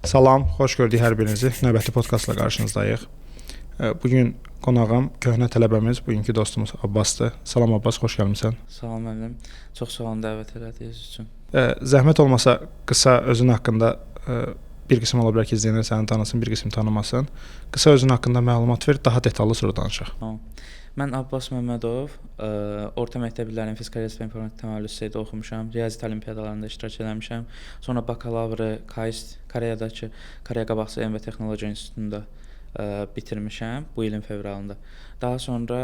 Salam, xoş gördük hər birinizi. Növbəti podkastla qarşınızdayıq. Bugün qonağım köhnə tələbəmiz, bugünkü dostumuz Abbasdır. Salam Abbas, xoş gəlmisən. Salam müəllim. Çox sağ olun dəvət elədiyiniz üçün. Zəhmət olmasa qısa özün haqqında bir qism ola bilər ki, izləyənlər səni tanısın, bir qism tanımasın. Qısa özün haqqında məlumat ver, daha detallı sonra danışaq. Tamam. Mən Abbas Məmmədov, orta məktəblərin fizika riyaziyyat və informatika təməllüd liseydə oxumuşam. Riyaziyyat olimpiadalarında iştirak etmişəm. Sonra bakalavr KAIST Koreyadakı Koreya Qabaqcıl Elm və Texnologiya İnstitutunda bitirmişəm bu ilin fevralında. Daha sonra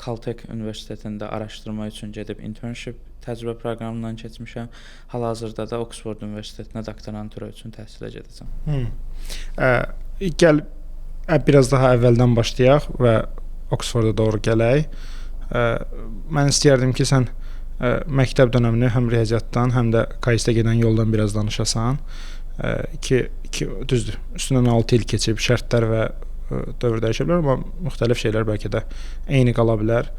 Caltech Universitetində araşdırma üçün gedib internship təcrübə proqramından keçmişəm. Hal-hazırda da Oxford Universitetinə doktorantura üçün təhsilə gedəcəm. Gəl biraz daha əvvəldən başlayaq və Oxforda doğru gələk. Mən istəyərdim ki, sən məktəb dövrünü həm riyaziyyatdan, həm də KAIST-ə gedən yoldan biraz danışasan. Düzdür, üstündən 6 il keçib, şərtlər və dövr dəyişə bilər, amma müxtəlif şeylər bəlkə də eyni qala bilər.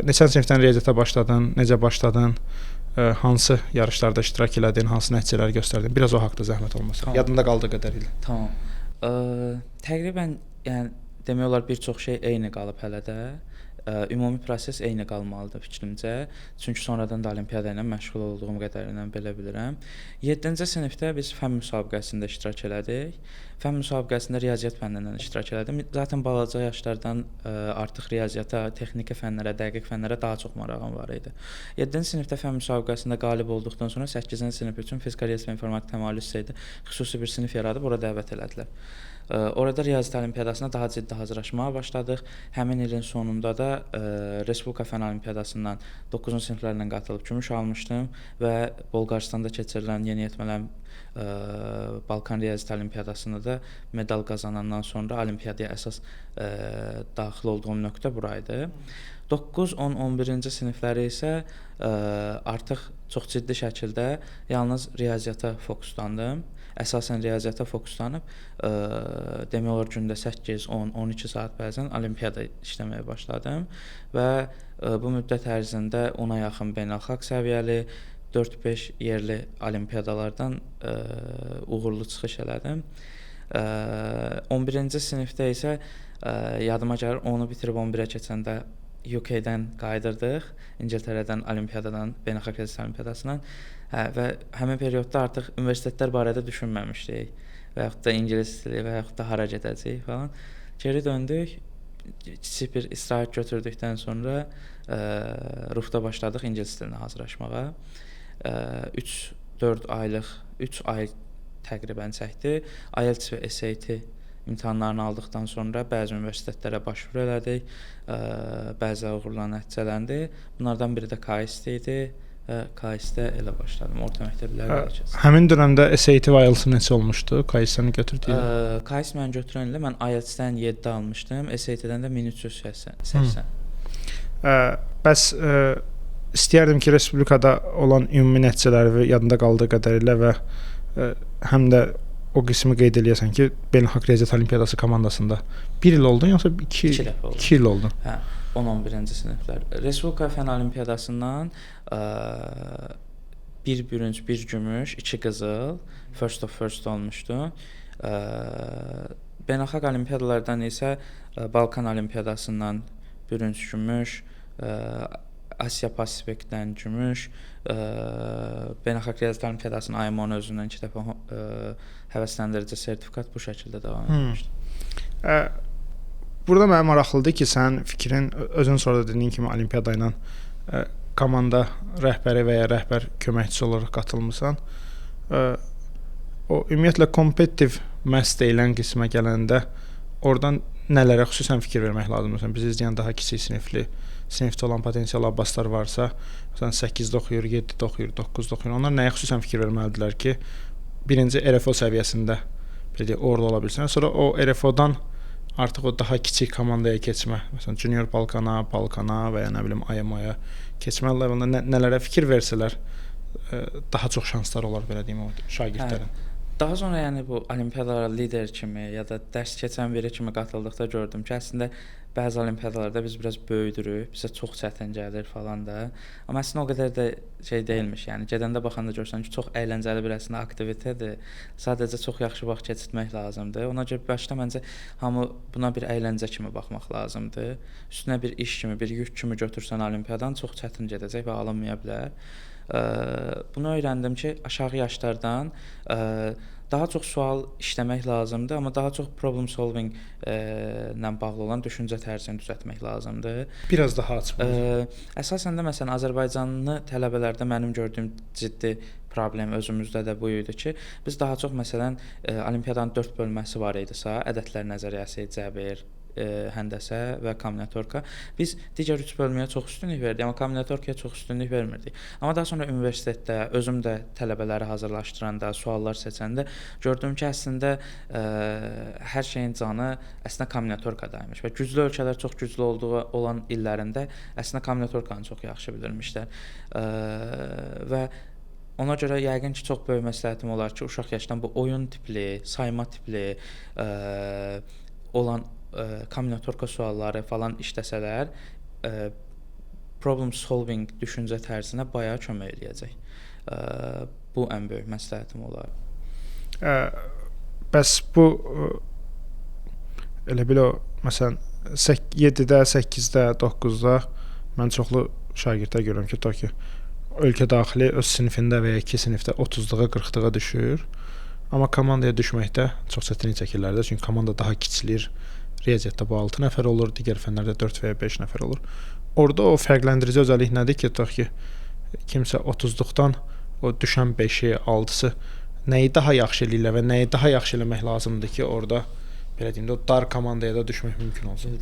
Neçənci sinifdən riyaziyyata başladın, necə başladın, hansı yarışlarda iştirak elədin, hansı nəticələr göstərdin? Biraz o haqqda zəhmət olmasa. Tamam. Yadımda qaldığı qədərilə. Tamam. Təqribən yəni demək olar bir çox şey eyni qalıb hələ də. Ümumi proses eyni qalmalıdır fikrimcə. Çünki sonradan da olimpiada ilə məşğul olduğum qədərilə belə bilirəm. 7-ci sinifdə biz fənn müsabiqəsində iştirak elədik. Fənn müsabiqəsində riyaziyyat fənnindən iştirak elədim. Zaten balaca yaşlardan artıq riyaziyyata, texniki fənlərə, dəqiq fənlərə daha çox marağım var idi. 7-ci sinifdə fənn müsabiqəsində qalib olduqdan sonra 8-ci sinif üçün fizika riyaziyyat və informatika təməllüd liseydə xüsusi bir sinif yaradıb ora dəvət elədilər. Orada riyaziyyat olimpiadasına daha ciddi hazırlaşmağa başladıq. Həmin ilin sonunda da Respublika Fənn Olimpiadasından 9-cu siniflərlə qatılıb gümüş almışdım və Bolqarıstanda keçirilən yeniyetmələrin Balkan Riyaziyyat Olimpiadasında da medal qazanandan sonra olimpiyadaya əsas daxil olduğum nöqtə bura idi. 9, 10, 11-ci sinifləri isə artıq çox ciddi şəkildə yalnız riyaziyyata fokuslandım. Əsasən riyaziyyata fokuslanıb demək olar gündə 8, 10, 12 saat bəzən olimpiyada işləməyə başladım və bu müddət ərzində 10-a yaxın beynəlxalq səviyyəli 4-5 yerli olimpiyadalardan uğurlu çıxış elədim. 11-ci sinifdə isə yadıma gəlir, onu bitirib 11-ə keçəndə UK-dən qayıdırdıq, İngiltərədən olimpiyadadan, beynəlxalq riyaziyyat olimpiyadasından və həmin periodda artıq universitetlər barədə düşünməmişdik və yaxud da ingilis dili və yaxud da hara gedəcəyik falan. Geri döndük, kiçik bir istirahət götürdükdən sonra Rufda başladıq ingilis dilinə hazırlaşmağa. 3-4 aylıq, 3 ay təqribən çəkdi. IELTS və SAT imtahanlarını aldıqdan sonra bəzi universitetlərə başvuru elədik, bəzi uğurla nəticələndi. Bunlardan biri də KAIST idi. KAIST-də elə başladım, orta məktəblərdə keçdim. Həmin dövrəmdə SAT və IELTS neçə olmuşdu? KAIST-əni götürdün? KAIST mən götürən ilə mən IELTS-dən 7 almışdım, SAT-dən də 1380. Bəs istəyərdim ki, Respublikada olan ümumi nəticələri yadında qaldığı qədərilə və həm də o qismi qeyd eləyəsən ki, Beynəlxalq Riyaziyyat Olimpiadası komandasında 1 il oldun, yoxsa 2 il oldun? Hə, 10-11-ci siniflər. Respublika Fənn Olimpiadasından bir bürünc, bir gümüş, 2 qızıl, first olmuşdu. Beynəlxalq Olimpiadalardan isə Balkan Olimpiadasından bürünc, gümüş, Asiya Pasifikdən gümüş, Beynəlxalq Riyaziyyat Olimpiadasının IMO özündən 2 dəfə həvəsləndirici sertifikat bu şəkildə davam etmişdi. Burada mənə maraqlıdır ki, sən fikrin özün sonra da dediyin kimi olimpiyada ilə komanda rəhbəri və ya rəhbər köməkçisi olaraq qatılmısan. O ümumiyyətlə kompetitiv məhz deyilən qismə gələndə oradan nələrə xüsusən fikir vermək lazımdır? Biz izləyən daha kiçik sinifdə olan potensial abbaslar varsa, məsələn 8-də oxuyur, 7-də oxuyur, 9-da oxuyur. Onlar nəyə xüsusən fikir verməlidirlər ki, birinci RFO səviyyəsində orada ola bilsinlər. Sonra o RFO-dan artıq o daha kiçik komandaya keçmə, məsələn junior Balkana və ya nə bilim IMO-ya keçməlidirlər. Onda nələrə fikir versələr daha çox şanslar olar belə deyim o şagirdlərin. Daha sonra yəni bu olimpiadalara lider kimi ya da dərs keçən biri kimi qatıldıqda gördüm ki, əslində bəzi olimpiadalarda biz biraz böyüdürük, bizə çox çətin gəlir falan da. Amma əslində o qədər də şey deyilmiş. Yəni gedəndə baxanda görsən ki, çox əyləncəli bir əslində aktivitetdir. Sadəcə çox yaxşı vaxt keçirmək lazımdır. Ona görə başda məncə hamı buna bir əyləncə kimi baxmaq lazımdır. Üstünə bir iş kimi, bir yük kimi götürsən olimpiyadan çox çətin gedəcək və alınmaya bilər. Bunu öyrəndim ki, aşağı yaşlardan daha çox sual işləmək lazımdır, amma daha çox problem solving ilə bağlı olan düşüncə tərzini düzəltmək lazımdır. Biraz daha açıq. Əsasən də məsələn Azərbaycanlı tələbələrdə mənim gördüyüm ciddi problem özümüzdə də bu idi ki, biz daha çox məsələn olimpiyadanın 4 bölməsi var idisə, ədədlər nəzəriyyəsi, cəbir, həndəsə və kombinatorika. Biz digər 3 bölməyə çox üstünlük verdik, amma kombinatorikaya çox üstünlük vermirdik. Amma daha sonra universitetdə özüm də tələbələri hazırlaşdıranda, suallar seçəndə gördüm ki, əslində hər şeyin canı əslində kombinatorikadaymış və güclü ölkələr çox güclü olan illərində əslində kombinatorikanı çox yaxşı bilirmişlər. Və ona görə yəqin ki, çox böyük məsləhətim olar ki, uşaq yaşdan bu oyun tipli, sayma tipli olan kombinatorika sualları falan işləsələr, problem solving düşüncə tərzinə bayağı kömək eləyəcək. Bu ən böyük məsləhətim olar. Bəs bu elə bil o məsələn 7-də, 8-də, 9-da mən çoxlu şagirdlər görürəm ki, ki ölkə daxili öz sinifində və ya 2 sinifdə 30-lığa, 40-lığa düşür. Amma komandaya düşməkdə çox çətinlik çəkirlər də, çünki komanda daha kiçilir. Riyaziyyatda bu 6 nəfər olur, digər fənlərdə 4 və ya 5 nəfər olur. Orada o fərqləndirici özəllik nədir ki, tutaq ki, kimsə 30-luqdan o düşən 5-i, 6-sı nəyi daha yaxşı eləyirlər və nəyi daha yaxşı eləmək lazımdır ki, orada belə deyim də o dar komandaya da düşmək mümkün olsun.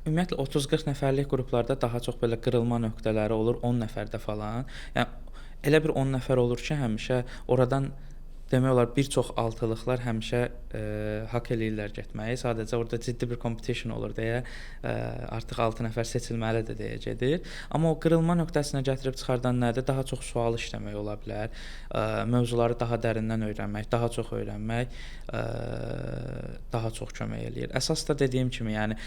Ümumiyyətlə 30-40 nəfərlik qruplarda daha çox belə qırılma nöqtələri olur 10 nəfərdə falan. Yəni elə bir 10 nəfər olur ki, həmişə oradan demək olar bir çox altılıqlar həmişə haqq eləyirlər getməyi. Sadəcə orada ciddi bir competition olur deyə artıq 6 nəfər seçilməlidir deyə gedir. Amma o qırılma nöqtəsinə gətirib çıxardan nədir? Daha çox sual işləmək ola bilər. Mövzuları daha dərindən öyrənmək, daha çox öyrənmək daha çox kömək eləyir. Əsas da dediyim kimi, yəni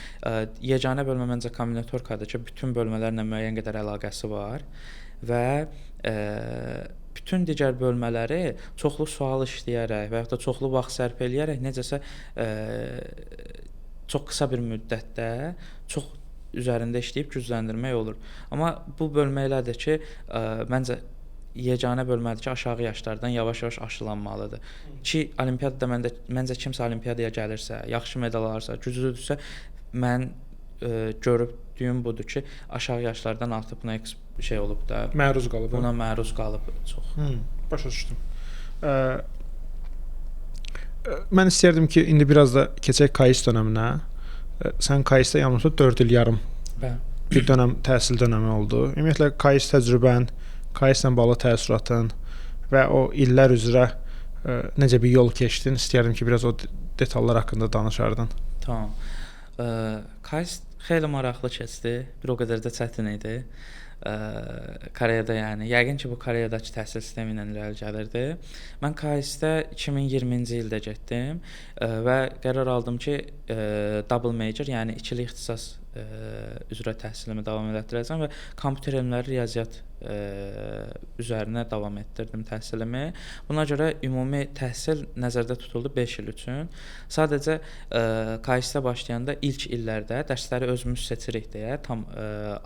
yeganə bölmə məncə kombinatorikadır ki, bütün bölmələrlə müəyyən qədər əlaqəsi var və bütün digər bölmələri çoxlu sual işləyərək və ya da çoxlu vaxt sərf eləyərək necəsə çox qısa bir müddətdə çox üzərində işləyib gücləndirmək olur. Amma bu bölmə elədir ki, məncə yeganə bölmədir ki, aşağı yaşlardan yavaş-yavaş aşılanmalıdır. Ki olimpiyadada məncə kimsə olimpiyadaya gəlirsə, yaxşı medal alırsa, güclüdürsə, mən gördüyüm budur ki, aşağı yaşlardan artıq buna şey olub da, məruz qalıb. Buna məruz qalıb çox. Başa düşdüm. Mən istərdim ki, indi biraz da keçək KAIS dönəminə. Sən KAIS-də yanılmırsa 4 il yarım bir dönəm təhsil dönəmi oldu. Ümumiyyətlə KAIS təcrübən, KAIS-lə bağlı təəssüratın və o illər üzrə necə bir yol keçdin? İstərdim ki, biraz o detallar haqqında danışardın. Tamam. KAIS xeyli maraqlı keçdi, bir o qədər də çətin idi. Koreyada, yəni yəqin ki, bu Koreyadakı təhsil sistemi ilə irəli gəlirdi. Mən KAIS-də 2020-ci ildə getdim və qərar aldım ki, double major, yəni ikili ixtisas üzrə təhsilimi davam etdirəcəm və kompüter elmləri, riyaziyyat üzərinə davam etdirdim təhsilimi. Buna görə ümumi təhsil nəzərdə tutuldu 5 il üçün. Sadəcə KAIS-də başlayanda ilk illərdə dərsləri özümüz seçirik deyə tam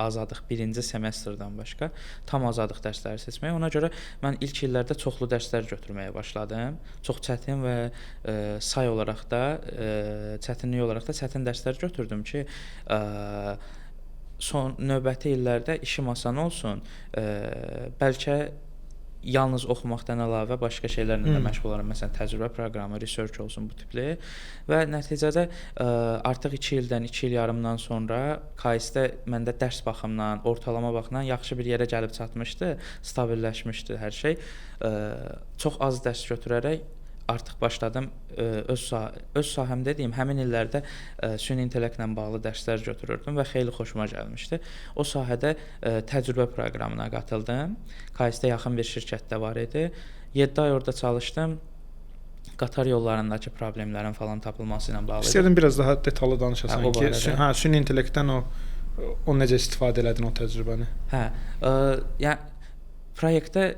azadıq, birinci semestrdən başqa tam azadıq dərsləri seçməyə. Ona görə mən ilk illərdə çoxlu dərslər götürməyə başladım. Çox çətin və say olaraq da, çətinlik olaraq da çətin dərslər götürdüm ki, son növbəti illərdə işim asan olsun, bəlkə yalnız oxumaqdan əlavə başqa şeylərlə də məşğul olaram. Məsələn, təcrübə proqramı, research olsun bu tipli və nəticədə artıq 2 ildən, 2 il yarımdan sonra KAIS-də məndə dərs baxımından, ortalama baxımdan yaxşı bir yerə gəlib çatmışdı, stabilləşmişdi hər şey. Çox az dərs götürərək artıq başladım öz sahəm dediyim həmin illərdə süni intellektlə bağlı dərslər götürürdüm və xeyli xoşuma gəlmişdi. O sahədə təcrübə proqramına qatıldım. KAIS-də yaxın bir şirkətdə var idi. 7 ay orada çalışdım. qatar yollarındakı problemlərin falan tapılması ilə bağlı idi. İstəyirdim biraz daha detallı danışasan Hə, o ki, barədə. süni intellektdən o necə istifadə elədin o təcrübəni? Hə, yəni proyektdə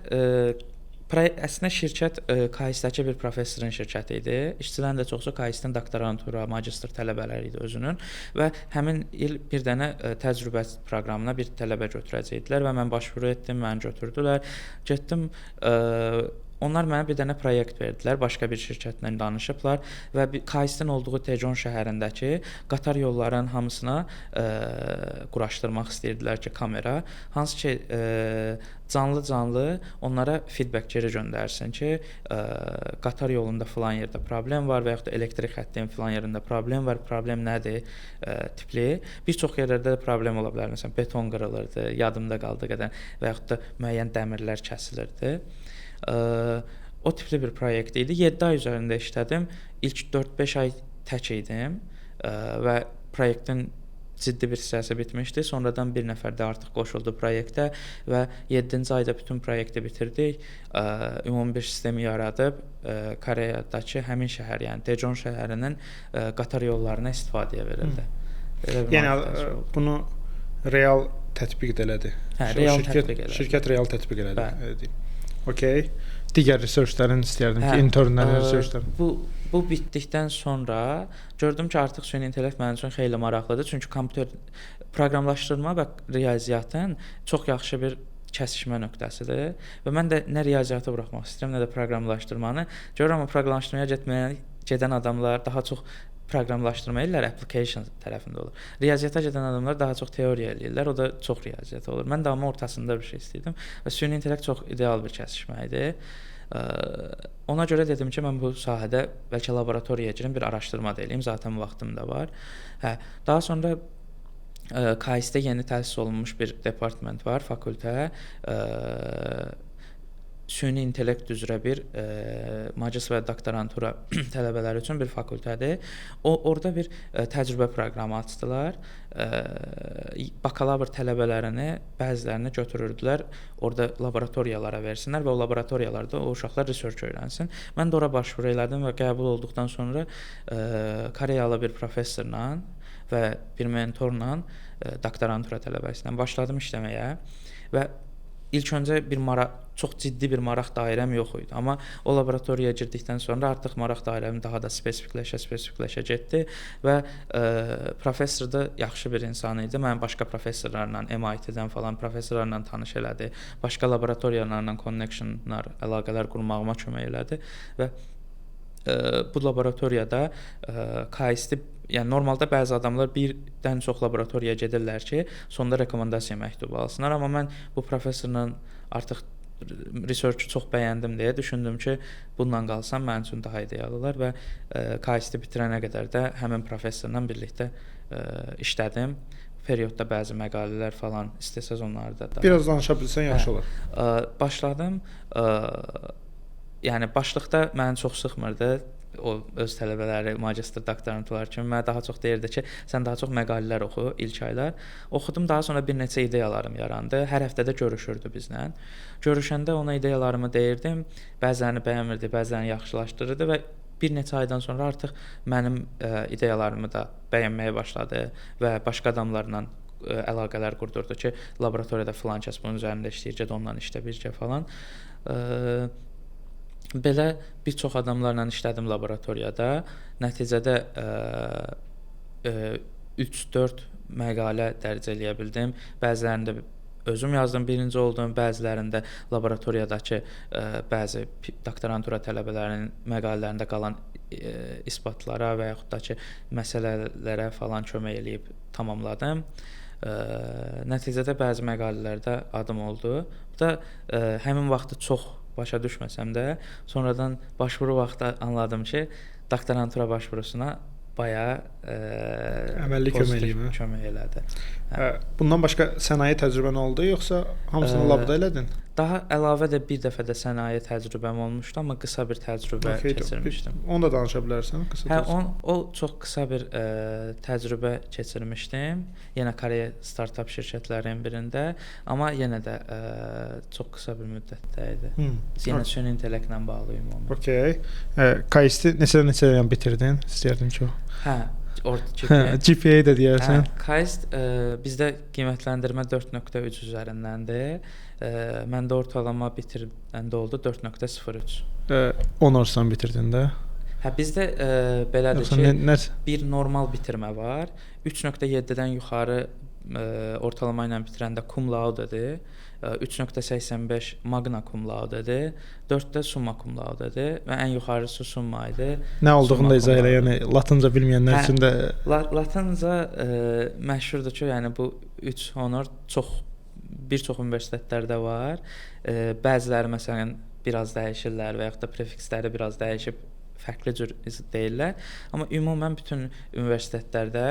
əslində şirkət KAIS-dəki bir professorun şirkəti idi. İşçilərin də çoxu KAIS-dən doktorantura, magistr tələbələri idi özünün və həmin il bir dənə təcrübə proqramına bir tələbə götürəcəkdilər və mən başvuru etdim, məni götürdülər. Getdim, onlar mənə bir dənə proyekt verdilər, başqa bir şirkətlə danışıblar və KAIS-dən olduğu Tejon şəhərindəki qatar yollarının hamısına quraşdırmaq istəyirdilər ki, kamera, hansı ki canlı onlara feedback geri göndərsin ki, qatar yolunda filan yerdə problem var və yaxud da elektrik xəttinin filan yerində problem var, problem nədir tipli. Bir çox yerlərdə də problem ola bilər, məsələn, beton qırılırdı, yadımda qaldığı qədər və yaxud da müəyyən dəmirlər kəsilirdi. O tipli bir proyekt idi. 7 ay üzərində işlədim. İlk 4-5 ay tək idim və proyektin ciddi bir hissəsi bitmişdi. Sonradan bir nəfər də artıq qoşuldu proyektə və 7-ci ayda bütün proyekti bitirdik. Ümumi bir sistemi yaradıb Koreyadakı həmin şəhər, yəni Tejon şəhərinin qatar yollarına istifadəyə verildi. Yəni bunu real tətbiq elədi. Hə, real tətbiq elədi. Şirkət real tətbiq elədi. Okay. Digər researchlərin istəyərdim ki, internlərin researchlərin. Bu bitdikdən sonra gördüm ki, artıq süni intellekt mənim üçün xeyli maraqlıdır. Çünki kompüter proqramlaşdırma və riyaziyyatın çox yaxşı bir kəsişmə nöqtəsidir və mən də nə riyaziyyatı buraxmaq istəyirəm, nə də proqramlaşdırmanı. Görürəm proqramlaşdırmaya gedən adamlar daha çox proqramlaşdırma eləyirlər, application tərəfində olur. Riyaziyyata gedən adamlar daha çox teoriya eləyirlər, o da çox riyaziyyat olur. Mən də amma ortasında bir şey istəyirdim və süni intellekt çox ideal bir kəsişmə idi. Ona görə dedim ki, mən bu sahədə bəlkə laboratoriyaya girim, bir araşdırma da eləyim, zaten vaxtım da var. Daha sonra KAIS-də yeni təsis olunmuş bir department var, fakültə. Süni intellekt üzrə bir magistr və doktorantura tələbələri üçün bir fakültədir. Orada bir təcrübə proqramı açdılar. Bakalavr tələbələrini, bəzilərini götürürdülər, orada laboratoriyalara versinlər və o laboratoriyalarda o uşaqlar research öyrənsin. Mən də ora başvuru elədim və qəbul olduqdan sonra Koreyalı bir professorla və bir mentorla doktorantura tələbəsi ilə başladım işləməyə və İlk öncə çox ciddi bir maraq dairəm yox idi. Amma o laboratoriyaya girdikdən sonra artıq maraq dairəm daha da spesifikləşə getdi və professor da yaxşı bir insan idi. Mən başqa professorlarla, MIT-dən falan professorlarla tanış elədi. Başqa laboratoriyalarla connectionlar, əlaqələr qurmağıma kömək elədi və bu laboratoriyada KAIS-də, yəni normalda bəzi adamlar birdən çox laboratoriyaya gedirlər ki, sonda rekomendasiya məktubu alsınlar, amma mən bu professorla artıq research-u çox bəyəndim deyə düşündüm ki, bununla qalsam mənim üçün daha ideal olar və KAIS-də bitirənə qədər də həmin professorla birlikdə işlədim. Periodda bəzi məqalələr falan istəsəz onları da. Biraz danışa bilsən yaxşı olar. Başladım. Yəni başlıqda məni çox sıxmırdı. O öz tələbələri, magistr, doktorantular kimi mənə daha çox deyirdi ki, sən daha çox məqalələr oxu ilk aylar. Oxudum, daha sonra bir neçə ideyalarım yarandı. Hər həftə də görüşürdü bizlə. Görüşəndə ona ideyalarımı deyirdim. Bəzilərini bəyənmirdi, bəzilərini yaxşılaşdırırdı və bir neçə aydan sonra artıq mənim ideyalarımı da bəyənməyə başladı və başqa adamlarla əlaqələr qurdurdu ki, laboratoriyada filan kəs bunun üzərində işləyir, get onunla işlə birgə falan. Belə bir çox adamlarla işlədim laboratoriyada. Nəticədə 3-4 məqalə dərc eləyə bildim. Bəzilərində özüm yazdım, birinci oldum. Bəzilərində laboratoriyadakı bəzi doktorantura tələbələrinin məqalələrində qalan isbatlara və yaxud da ki, məsələlərə falan kömək eləyib tamamladım. Nəticədə bəzi məqalələrdə adım oldu. Bu da həmin vaxtı çox başa düşməsəm də, sonradan başvuru vaxtı anladım ki, doktorantura başvurusuna bayağı əməlli kömək elədi. Bundan başqa sənaye təcrübən oldu, yoxsa hamısını labda elədin? Daha əlavə də bir dəfə də sənaye təcrübəm olmuşdu, amma qısa bir təcrübə keçirmişdim. Onu da danışa bilərsən, qısa? O çox qısa bir təcrübə keçirmişdim. Yenə Koreya startap şirkətlərinin birində, amma yenə də çox qısa bir müddətdə idi. Yenə süni intellektlə bağlı ümumi. Okay. KAIST-i neçə ilə bitirdin? İstəyərdim ki o. GPA də deyərsən. KAIST bizdə qiymətləndirmə 4.3 üzərindəndir. Məndə ortalama bitirdəndə oldu 4.03. Honorsdan bitirdin də? Bizdə belədir ki, bir normal bitirmə var. 3.7-dən yuxarı ortalama ilə bitirəndə cum laude-dir. 3.85 magna cum laude-dir. 4-də summa cum laude-dir və ən yuxarısı summa idi. Nə olduğunu da izah elə, yəni latınca bilməyənlər üçün də latınca məşhurdur ki, yəni bu 3 honor bir çox universitetlərdə var. Bəziləri məsələn biraz dəyişirlər və yaxud da prefiksləri biraz dəyişib fərqli cür deyirlər. Amma ümumən bütün universitetlərdə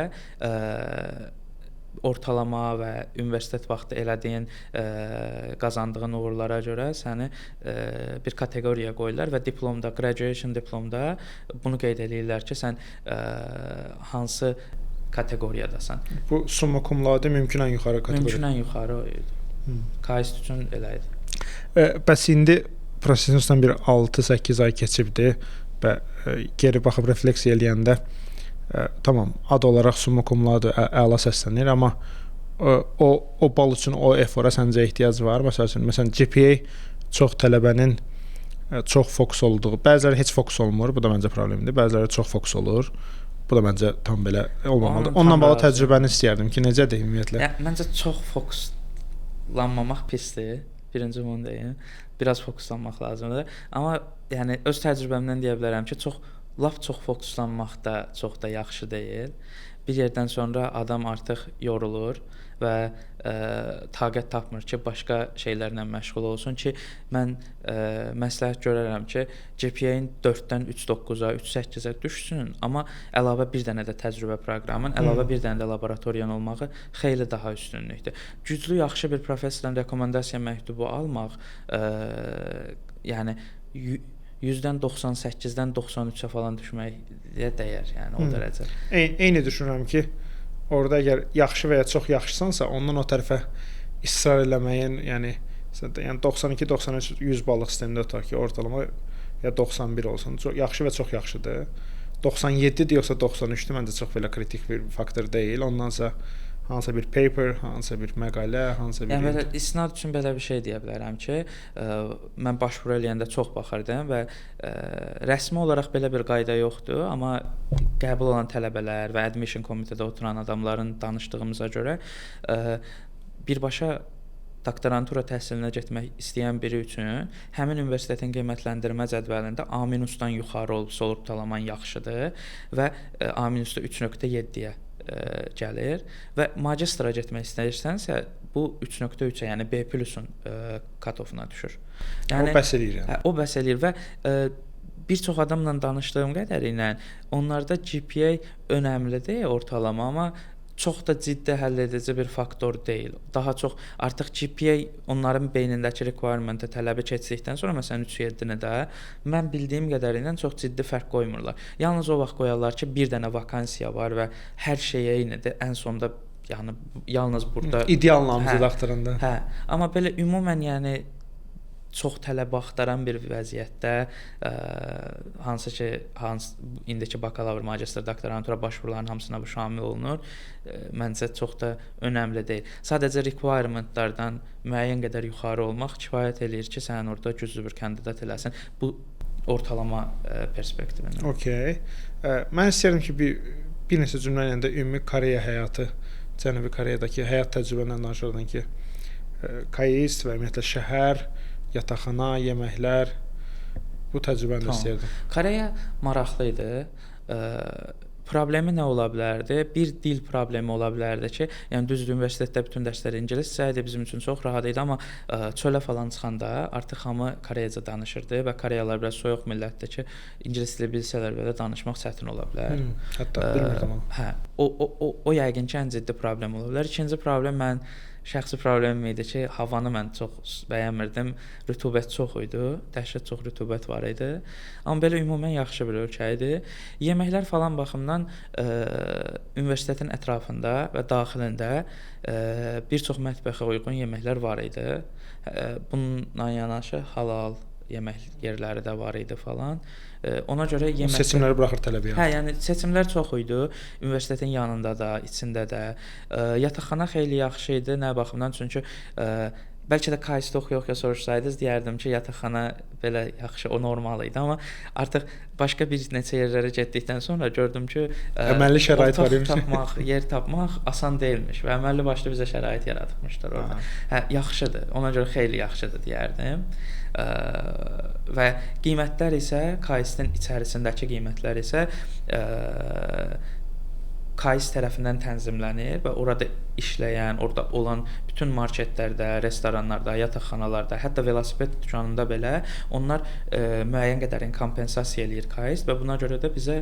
ortalama və universitet vaxtı elədiyin qazandığın uğurlara görə səni bir kateqoriyaya qoyurlar və diplomda, graduation diplomda bunu qeyd eləyirlər ki, sən hansı kateqoriyadasan. Bu summa cum laude mümkünən yuxarı kateqoriya. Mümkünən yuxarı idi. KAIST üçün elə idi. Bəs indi prosesinizdən bir 6-8 ay keçibdi və geri baxıb refleksiya eləyəndə tamam, ad olaraq summa cum laude əla səslənir, amma o bal üçün o effora səncə ehtiyac var? Məsələn, GPA çox tələbənin çox fokus olduğu, bəziləri heç fokus olmur, bu da məncə problemdir, bəziləri çox fokus olur. Bu da məncə tam belə olmamalıdır. Onunla bağlı təcrübəni istəyərdim ki, necədir ümumiyyətlə? Məncə çox fokuslanmamaq pisdir. Birinci bunu deyim. Biraz fokuslanmaq lazımdır. Amma yəni öz təcrübəmdən deyə bilərəm ki, lap çox fokuslanmaq da çox da yaxşı deyil. Bir yerdən sonra adam artıq yorulur və taqət tapmır ki, başqa şeylərlə məşğul olsun ki, mən məsləhət görərəm ki, GPA-in 4-dən 3.9-a, 3.8-ə düşsün, amma əlavə bir dənə də təcrübə proqramın, əlavə bir dənə də laboratoriyan olmağı xeyli daha üstünlükdür. Güclü, yaxşı bir professordan rekomendasiya məktubu almaq, yəni 100-dən 98-dən 93-ə falan düşməyə dəyər, yəni o dərəcə. Eyni düşünürəm ki, orada əgər yaxşı və ya çox yaxşısansa, ondan o tərəfə israr eləməyin, yəni 92-93 100 ballıq sistemdə tutaq ki, ortalama ya 91 olsun. Çox yaxşı və çox yaxşıdır. 97-dir yoxsa 93-dür, məncə çox belə kritik bir faktor deyil. Ondansa hansısa bir paper, hansısa bir məqalə, hansısa bir... Yəni, istinad üçün belə bir şey deyə bilərəm ki, mən başvuru eləyəndə çox baxırdım və rəsmi olaraq belə bir qayda yoxdur, amma qəbul olan tələbələr və admission komitədə oturan adamların danışdığımıza görə birbaşa doktorantura təhsilinə getmək istəyən biri üçün həmin universitetin qiymətləndirmə cədvəlində A-dan yuxarı olubsa ortalaman yaxşıdır və A-da 3.7-yə gəlir və magistra getmək istəyirsənsə bu 3.3-ə, yəni B+-un cut-off-una düşür. Yəni o bəs eləyir yəni. O bəs eləyir və bir çox adamla danışdığım qədərilə onlarda GPA önəmlidir ortalama, amma çox da ciddi həll edici bir faktor deyil. Daha çox artıq GPA onların beynindəki requirement-ə tələbi keçdikdən sonra məsələn 3.7-ni də mən bildiyim qədərilə çox ciddi fərq qoymurlar. Yalnız o vaxt qoyarlar ki, bir dənə vakansiya var və hər şey eynidir. Ən sonda yəni yalnız burada ideal namizəd axtaranda. Amma belə ümumən yəni çox tələb axtaran bir vəziyyətdə hansı ki, indiki bakalavr, magistr, doktorantura başvurularının hamısına bu şamil olunur. Məncə çox da önəmli deyil. Sadəcə requirement-lardan müəyyən qədər yuxarı olmaq kifayət eləyir ki, sən orada güclü bir kandidat eləsin. Bu ortalama perspektivindən. Okay. Mən istəyirəm ki, bir neçə cümlə ilə də ümumi Koreya həyatı, Cənubi Koreyadakı həyat təcrübəndən danışırdan ki, KAIST və ümumiyyətlə şəhər, yataqxana, yeməklər, bu təcrübəni istəyirdim. Koreya maraqlı idi. problemi nə ola bilərdi? Bir dil problemi ola bilərdi ki, yəni düzdür universitetdə bütün dərslər ingiliscə idi, bizim üçün çox rahat idi, amma çölə falan çıxanda artıq hamı koreyaca danışırdı və koreyalılar biraz soyuq millətdir ki, ingilis dili bilsələr belə danışmaq çətin ola bilər. Hətta bilmirdim onu. Hə, o yəqin ki, ən ciddi problem ola bilər. İkinci problem mən şəxsi problemim idi ki, havanı mən çox bəyənmirdim. Rütubət çox idi. Dəhşət çox rütubət var idi. Amma belə ümumən yaxşı bir ölkə idi. Yeməklər falan baxımdan universitetin ətrafında və daxilində bir çox mətbəxə uyğun yeməklər var idi. Bununla yanaşı halal yemək yerləri də var idi falan. Ona görə yeməklər seçimləri buraxır tələbəyə. Hə, yəni seçimlər çox idi. Universitetin yanında da, içində də. Yataqxana xeyli yaxşı idi. Nə baxımdan? Çünki bəlkə də KS-də oxuya-oxuya soruşsaydınız, deyərdim ki, yataqxana belə yaxşı, o normal idi, amma artıq başqa bir neçə yerlərə getdikdən sonra gördüm ki, əməlli şərait var imiş. Tapmaq, yer tapmaq asan deyilmiş və əməlli başlı bizə şərait yaratmışlar orada. Hə, yaxşıdır. Ona görə xeyli yaxşıdır deyərdim. Və qiymətlər isə KS-in içərisindəki qiymətlər isə KS tərəfindən tənzimlənir və orada işləyən, orada olan bütün marketlərdə, restoranlarda, yataqxanalarda, hətta velosiped dükanında belə onlar müəyyən qədərin kompensasiya eləyir KS və buna görə də bizə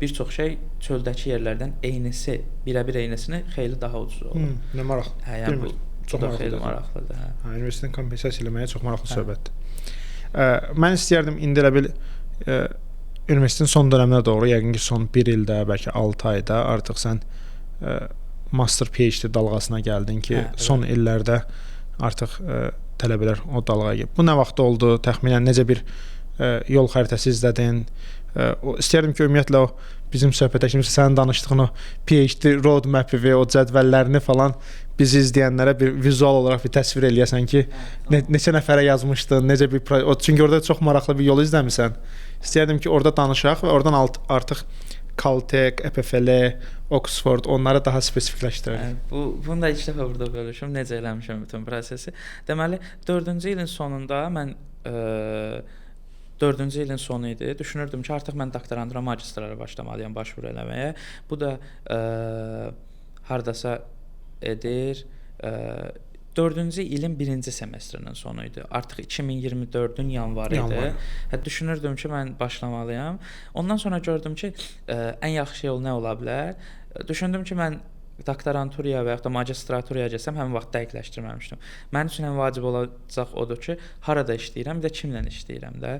bir çox şey çöldəki yerlərdən eynisi, birəbir eynisini xeyli daha ucuz olur. Nə maraqlı. Hə, yəni bu çox xeyli maraqlıdır. Hə. Hə, universitetin kompensasiya eləməyə çox maraqlı söhbətdir. Mən istəyərdim indi elə bil universitetin son dönəminə doğru, yəqin ki, son 1 ildə, bəlkə 6 ayda artıq sən master PhD dalğasına gəldin ki, son illərdə artıq tələbələr o dalğaya gəlib. Bu nə vaxt oldu? Təxminən necə bir yol xəritəsi izlədin? İstəyirəm ki, ümumiyyətlə o bizim söhbətə kimi sənin danışdığın o PhD roadmap-i və o cədvəllərini falan bizi izləyənlərə bir vizual olaraq bir təsvir eləyəsən ki, neçə nəfərə yazmışdın, necə bir çünki orada çox maraqlı bir yol izləmisən. İstəyirdim ki, orada danışaq və oradan artıq Caltech, EPFL, Oxford onları daha spesifikləşdirək. Bunu da ilk dəfə burada bölüşüm, necə eləmişəm bütün prosesi. Deməli, 4-cü ilin sonunda mən 4-cü ilin sonu idi. Düşünürdüm ki, artıq mən doktorantura, magistrlara başlamalıyam başvuru eləməyə. Bu da hardasa edir 4-cü ilin 1-ci semestrinin sonu idi. Artıq 2024-ün yanvarı idi. Hə, düşünürdüm ki, mən başlamalıyam. Ondan sonra gördüm ki, ən yaxşı yol nə ola bilər? Düşündüm ki, mən doktoranturaya və yaxud da magistraturaya gəlsəm həmin vaxt dəqiqləşdirməmişdim. Mənim üçün ən vacib olacaq odur ki, harada işləyirəm, bir də kimlə işləyirəm də.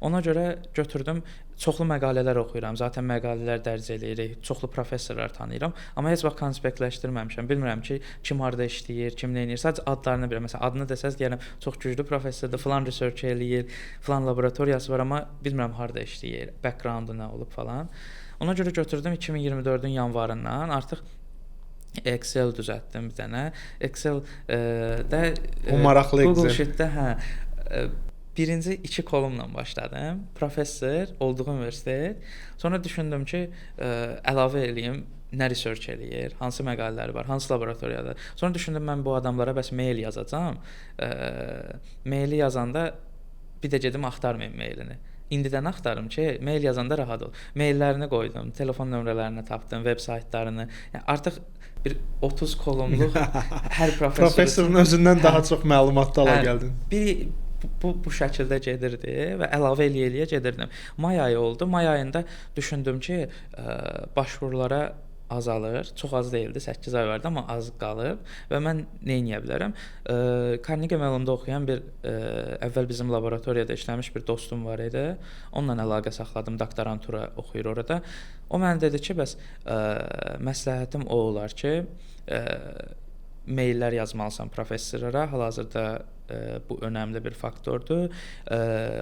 Ona görə götürdüm, çoxlu məqalələr oxuyuram. Zaten məqalələr dərc eləyirik, çoxlu professorlar tanıyıram, amma heç vaxt konspektləşdirməmişəm. Bilmirəm ki, kim harda işləyir, kim nə edir. Sadəcə adlarını bilirəm. Məsələn, adını desəz deyərəm, çox güclü professordur, falan research eləyir, falan laboratoriyası var, amma bilmirəm harda işləyir, background-u nə olub falan. Ona görə götürdüm 2024-ün yanvarından artıq Excel düzəltdim bir dənə. Excel də maraqlı Google Sheet-də birinci 2 kolumla başladım. Professor olduğum universitet. Sonra düşündüm ki, əlavə eləyim, nə research eləyir, hansı məqalələri var, hansı laboratoriyadır. Sonra düşündüm mən bu adamlara bəs mail yazacağam. Maili yazanda bir də gedim axtarmayım mailini. İndidən axtarım ki, mail yazanda rahat ol. Maillərini qoydum, telefon nömrələrini tapdım, veb saytlarını. Yəni artıq bir 30 kolumluq hər professorun özündən daha çox məlumat ala gəldin. Bu şəkildə gedirdi və əlavə eləyə gedirdim. May ayı oldu. May ayında düşündüm ki, başvurulara azalır. Çox az deyildi, 8 ay vardı, amma az qalıb və mən nə edə bilərəm? Carnegie Mellon'da oxuyan bir əvvəl bizim laboratoriyada işləmiş bir dostum var idi. Onunla əlaqə saxladım, doktorantura oxuyur orada. O mənə dedi ki, bəs məsləhətim o olar ki, maillər yazmalısan professorlara. Hal-hazırda bu önəmli bir faktordur.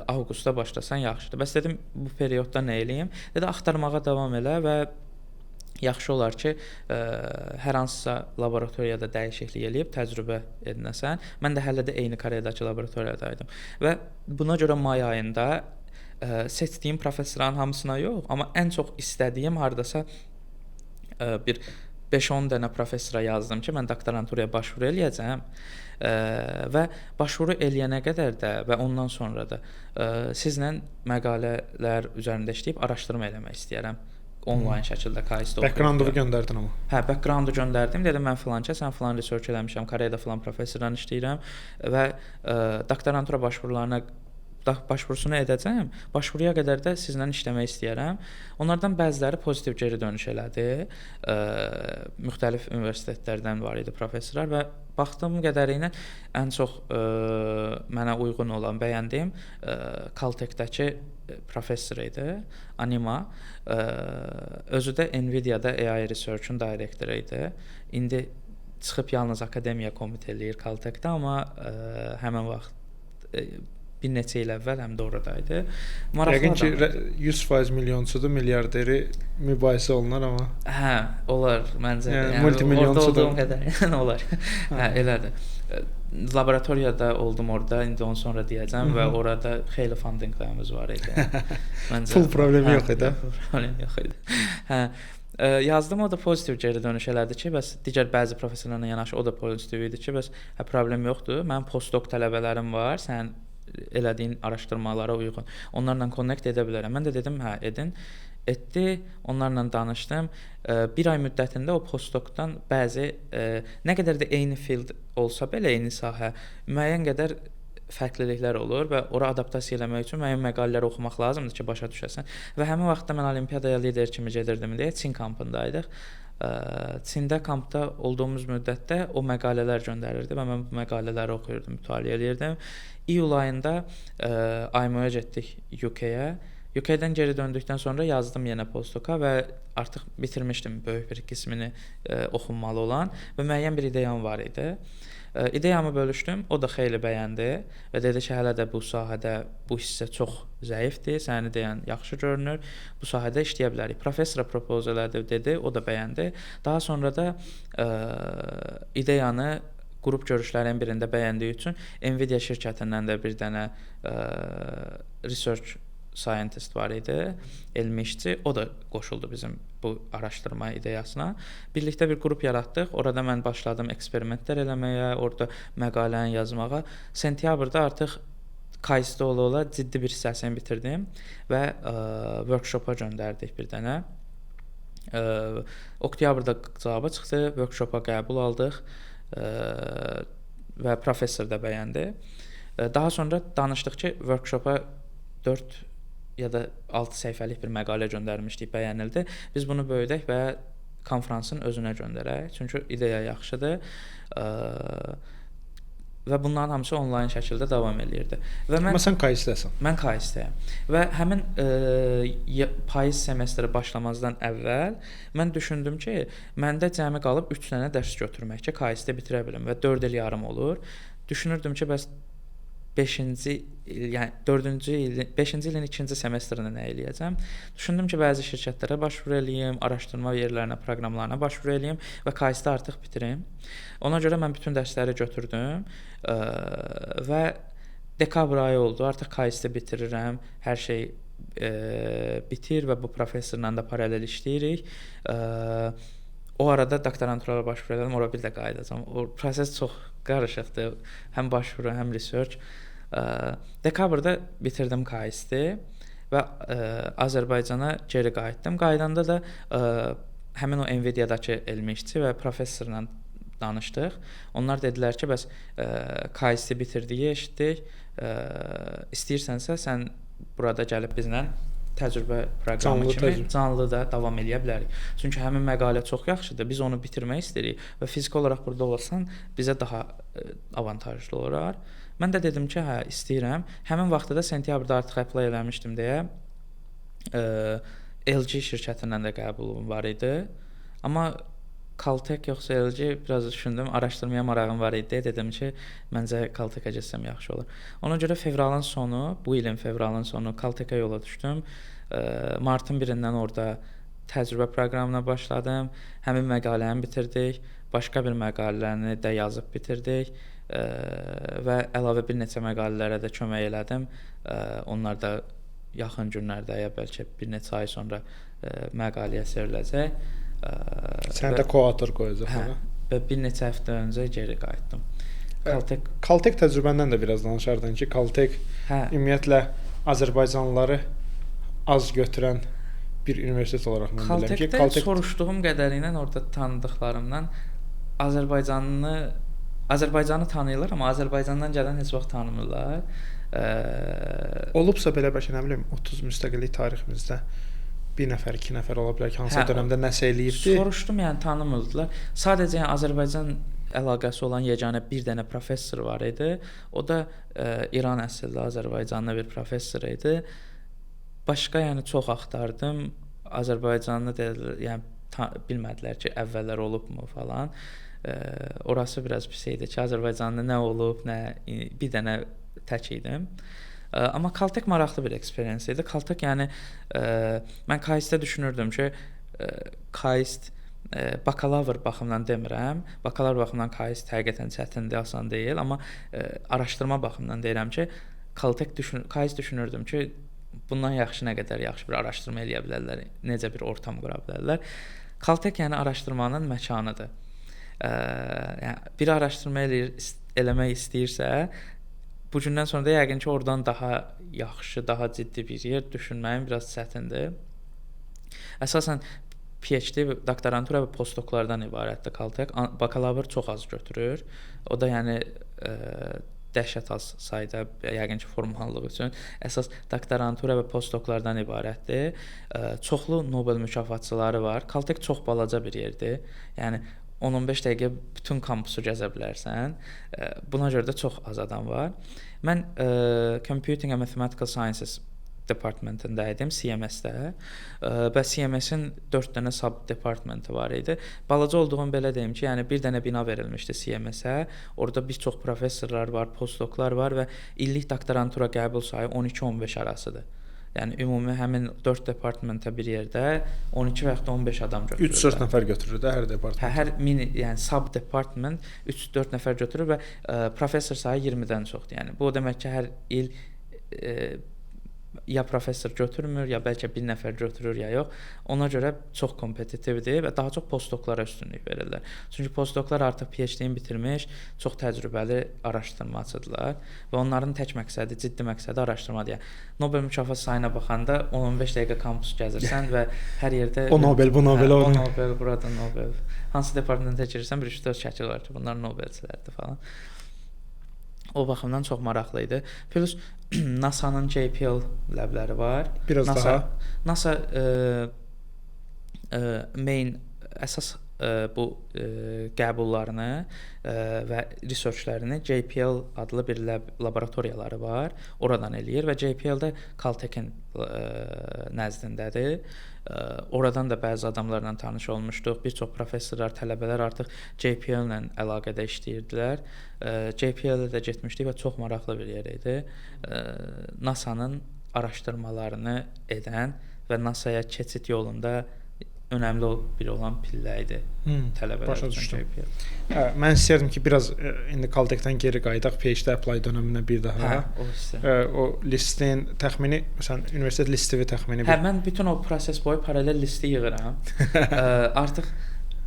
Avqustda başlasan yaxşıdır. Bəs dedim, bu periodda nə eləyim? Dedi, axtarmağa davam elə və yaxşı olar ki, hər hansısa laboratoriyada dəyişiklik eləyib təcrübə edinəsən. Mən də hələ də eyni Koreyadakı laboratoriyadaydım. Və buna görə may ayında seçdiyim professorların hamısına yox, amma ən çox istədiyim hardasa bir 5-10 dənə professora yazdım ki, mən doktoranturaya başvuru eləyəcəm. Və başvuru eləyənə qədər də və ondan sonra da sizlə məqalələr üzərində işləyib araşdırma eləmək istəyirəm. onlayn şəkildə KS-də Background-u göndərdin amma. Hə, background-u göndərdim. Dedim mən filankə, sən filan research eləmişəm, Koreyada filan professorla işləyirəm və doktorantura başvurusunu edəcəm. Başvuruya qədər də sizlə işləmək istəyirəm. Onlardan bəziləri pozitiv geri dönüş elədi. Müxtəlif universitetlərdən var idi professorlar və baxdığım qədərilə ən çox mənə uyğun olan, bəyəndiyim Caltech-dəki professor idi, Anima. Özü də Nvidia-da AI Research-un direktoru idi. İndi çıxıb yalnız akademiya komitə eləyir Caltech-də, amma həmin vaxt bir neçə il əvvəl həm də oradaydı. Yəqin ki 100% milyonçudur, milyarderi mübahisə olunar amma. Hə, olar məncə. Yəni multimilyonçudur. Olduğum qədər olar. Hə, elədir. Laboratoriyada oldum orada, indi ondan sonra deyəcəm və orada xeyli fundinglərimiz var idi. Məncə pul problemi yox idi. Problem yox idi. Hə. Yazdım, o da pozitiv geri dönüş elədi ki, bəs digər bəzi professorlarla yanaşı o da pozitiv idi ki, bəs problem yoxdur. Mənim postdoc tələbələrim var, sən elədiyin araşdırmalara uyğun. Onlarla connect edə bilərəm. Mən də dedim, hə, edin. Etdi, onlarla danışdım. Bir ay müddətində o postdocdan bəzi nə qədər də eyni field olsa belə, eyni sahə, müəyyən qədər fərqliliklər olur və ora adaptasiya eləmək üçün müəyyən məqalələr oxumaq lazımdır ki, başa düşəsən. Və həmin vaxtda mən olimpiyadaya lider kimi gedirdim deyə Çin kampındaydıq. Çində kampda olduğumuz müddətdə o məqalələr göndərirdi və mən bu məqalələri oxuyurdum, mütaliə eləyirdim. İyul ayında IMO-ya getdik UK-yə. UK-dən geri döndükdən sonra yazdım yenə postdoka və artıq bitirmişdim böyük bir qismini oxunmalı olan və müəyyən bir ideyam var idi. İdeyamı bölüşdüm, o da xeyli bəyəndi və dedi ki, hələ də bu sahədə bu hissə çox zəifdir, sənin ideyan yaxşı görünür, bu sahədə işləyə bilərik. Professora propose elədi, dedi, o da bəyəndi. Daha sonra da ideyanı qrup görüşlərin birində bəyəndiyi üçün Nvidia şirkətindən də bir dənə research scientist var idi, elmi işçi, o da qoşuldu bizim bu araşdırma ideyasına. Birlikdə bir qrup yaratdıq. Orada mən başladım eksperimentlər eləməyə, orada məqaləni yazmağa. Sentyabrda artıq KS-də ola ciddi bir hissəsini bitirdim və workshopa göndərdik bir dənə. Oktyabrda cavabı çıxdı, workshopa qəbul aldıq və professor da bəyəndi. Daha sonra danışdıq ki, workshopa 4 ya da 6 səhifəlik bir məqalə göndərmişdik, bəyənildi. Biz bunu böyüdək və konfransın özünə göndərək. Çünki ideya yaxşıdır. Və bunların hamısı onlayn şəkildə davam eləyirdi. Və Amma sən KS-dəsən. Mən KS-dəyəm. Və həmin payız semestri başlamazdan əvvəl mən düşündüm ki, məndə cəmi qalıb 3 dənə dərs götürmək ki, KS-də bitirə bilim və 4 il yarım olur. Düşünürdüm ki, bəs 5-ci il, yəni 4-cü il, 5-ci ilin 2-ci semestrini nə eləyəcəm? Düşündüm ki, bəzi şirkətlərə başvuru eləyim, araşdırma yerlərinə, proqramlarına başvuru eləyim və KS-də artıq bitirim. Ona görə mən bütün dərsləri götürdüm və dekabr ayı oldu. Artıq KS-də bitirirəm. Hər şey bitir və bu professorla da paralel işləyirik. O arada doktoranturaya başvuru edirəm, ora bir də qayıdacağam. O proses çox qarışıqdır. Həm başvuru, həm research. Dekabrda bitirdim KS-də və Azərbaycana geri qayıtdım. Qayıdanda da həmin o Nvidia-dakı elmi işçi və professorla danışdıq. Onlar dedilər ki, bəs KS-də bitirdiyi eşitdik. İstəyirsənsə sən burada gəlib bizlə təcrübə proqramı kimi canlı da davam eləyə bilərik. Çünki həmin məqalə çox yaxşıdır. Biz onu bitirmək istəyirik və fiziki olaraq burada olsan bizə daha avantajlı olar. Mən də dedim ki, hə, istəyirəm. Həmin vaxtda da sentyabrda artıq apply eləmişdim deyə LG şirkətindən də qəbulum var idi. Amma Caltech yoxsa LG biraz düşündüm, araşdırmaya marağım var idi. Dedim ki, məncə Caltech-ə getsəm yaxşı olur. Ona görə fevralın sonu, bu ilin fevralın sonu Caltech-ə yola düşdüm. Martın 1-dən orada təcrübə proqramına başladım. Həmin məqaləni bitirdik. Başqa bir məqaləni də yazıb bitirdik. Və əlavə bir neçə məqalələrə də kömək elədim. Onlar da yaxın günlərdə, ya bəlkə bir neçə ay sonra məqaləyə seriləcək. Sən də co-autor qoyacaqsan. Və bir neçə həftə öncə geri qayıtdım. Caltech təcrübəndən də biraz danışardın ki, Caltech ümumiyyətlə Azərbaycanlıları az götürən bir universitet olaraq mən bilirəm ki, Caltech soruşduğum qədərilə orada tanıdıqlarımdan Azərbaycanı tanıyırlar, amma Azərbaycandan gələn heç vaxt tanımırlar. Olubsa belə bəlkə nə bilim 30 müstəqillik tariximizdə bir nəfər, 2 nəfər ola bilər ki, hansı dövrdə nəsə eləyibdi. Soruşdum, yəni tanımırdılar. Sadəcə yəni Azərbaycan əlaqəsi olan yeganə bir dənə professor var idi. O da İran əsilli Azərbaycanlı bir professor idi. Başqa yəni çox axtardım. Azərbaycanlı dedilər, yəni bilmədilər ki, əvvəllər olubmu falan. Orası biraz pis idi ki, Azərbaycanlı nə olub, nə bir dənə tək idim. Amma Caltech maraqlı bir eksperiens idi. Caltech yəni mən KAIST-də düşünürdüm ki, KAIST bakalavr baxımından demirəm. Bakalavr baxımından KAIST həqiqətən çətindir, asan deyil, amma araşdırma baxımından deyirəm ki, KAIST düşünürdüm ki, bundan yaxşı nə qədər yaxşı bir araşdırma eləyə bilərlər, necə bir ortam qura bilərlər. Caltech yəni araşdırmanın məkanıdır. Yəni bir araşdırma eləmək istəyirsə, bu gündən sonra da yəqin ki, oradan daha yaxşı, daha ciddi bir yer düşünməyin biraz çətindir. Əsasən PhD, doktorantura və postdoklardan ibarətdir Caltech. Bakalavr çox az götürür. O da yəni dəhşət az sayda, yəqin ki, formallıq üçün. Əsas doktorantura və postdoklardan ibarətdir. Çoxlu Nobel mükafatçıları var. Caltech çox balaca bir yerdir. Yəni 10-15 dəqiqə bütün kampusu gəzə bilərsən. Buna görə də çox az adam var. Mən Computing and Mathematical Sciences departmentində idim, CMS-də. Və CMS-in 4 dənə sub-departmenti var idi. Balaca olduğum belə deyim ki, yəni bir dənə bina verilmişdi CMS-ə. Orada bir çox professorlar var, postdoklar var və illik doktorantura qəbul sayı 12-15 arasıdır. Yəni ümumi həmin 4 departmentə bir yerdə 12 və ya 15 adam götürür. 3-4 nəfər götürür də hər department. Hər mini, yəni sub department 3-4 nəfər götürür və professor sayı 20-dən çoxdur. Yəni bu o demək ki, hər il ya professor götürmür, ya bəlkə bir nəfər götürür, ya yox. Ona görə çox kompetitivdir və daha çox postdoklara üstünlük verirlər. Çünki postdoklar artıq PhD-ni bitirmiş, çox təcrübəli araşdırmacıdırlar və onların tək məqsədi, ciddi məqsədi araşdırmadır. Yəni Nobel mükafat sayına baxanda 10-15 dəqiqə kampus gəzirsən və hər yerdə o Nobel, bu Nobel, o Nobel, burada Nobel. Hansı departamentə girirsən, bir 3-4 şəkil var ki, bunlar Nobelçilərdir falan. O baxımdan çox maraqlı idi. Plus NASA-nın JPL ləbləri var. Biraz NASA main əsas bu qəbullarını və researchlərini JPL adlı bir laboratoriyaları var. Oradan eləyir və JPL-də Caltech-in nəzdindədir. Oradan da bəzi adamlarla tanış olmuşduq. Bir çox professorlar, tələbələr artıq JPL-lə əlaqədə işləyirdilər. JPL-də də getmişdik və çox maraqlı bir yer idi. NASA-nın araşdırmalarını edən və NASA-ya keçid yolunda önəmli bir olan pillə idi tələbələr üçün JPL. Mən istərdim ki, biraz indi Caltech-dən geri qayıdaq PhD apply dövrünə bir daha. O listin təxmini, məsələn, universitet listi təxmini. Mən bütün o proses boyu paralel listi yığıram. Artıq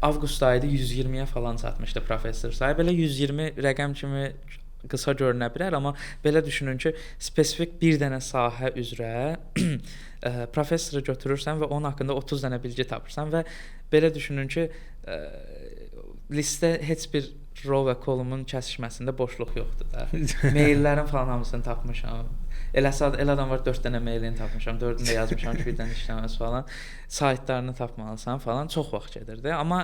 avqust ayında 120-yə falan çatmışdı professor sayı. Belə 120 rəqəm kimi qısa görünə bilər, amma belə düşünün ki, spesifik bir dənə sahə üzrə professoru götürürsən və onun haqqında 30 dənə bilgi tapırsan və belə düşünün ki, listə heç bir row və column-un kəsişməsində boşluq yoxdur da. Maillərin falan hamısını tapmışam. Elə adam var 4 dənə mailini tapmışam, 4-ünü də yazmışam ki, bir dənə işləməz falan. Saytlarını tapmalısan falan, çox vaxt gedirdi. Amma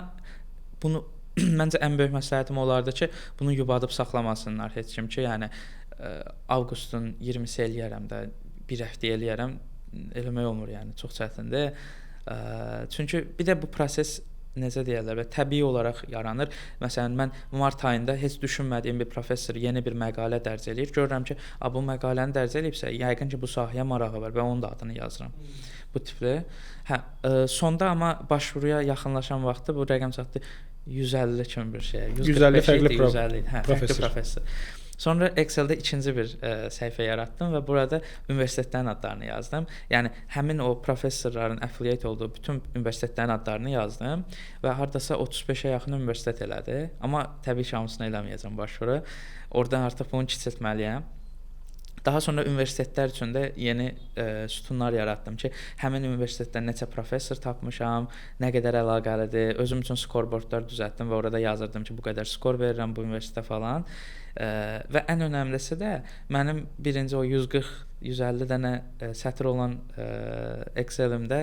bunu məncə ən böyük məsləhətim olardı ki, bunu yubadıb saxlamasınlar heç kim ki, yəni avqustun 20-si eləyərəm də, bir həftə eləyərəm, eləmək olmur, yəni çox çətindir. Çünki bir də bu proses necə deyirlər, təbii olaraq yaranır. Məsələn, mən mart ayında heç düşünmədiyim bir professor yeni bir məqalə dərc eləyir. Görürəm ki, bu məqaləni dərc eləyibsə, yəqin ki, bu sahəyə marağı var və onun da adını yazıram. Bu tipli. Sonda amma başvuruya yaxınlaşan vaxtda bu rəqəm çatdı 150 kimi bir şey. 150 fərqli professor. Sonra Excel-də ikinci bir səhifə yaratdım və burada universitetlərin adlarını yazdım. Yəni həmin o professorların affiliate olduğu bütün universitetlərin adlarını yazdım və hardasa 35-ə yaxın universitet elədi. Amma təbii ki, hamısını eləməyəcəm başvuru. Oradan artıq bunu kiçiltməliyəm. Daha sonra universitetlər üçün də yeni sütunlar yaratdım ki, həmin universitetdən neçə professor tapmışam, nə qədər əlaqəlidir. Özüm üçün skorboardlar düzəltdim və orada yazırdım ki, bu qədər skor verirəm bu universitetə falan. Və ən önəmlisi də mənim birinci o 140-150 dənə sətr olan Excel-imdə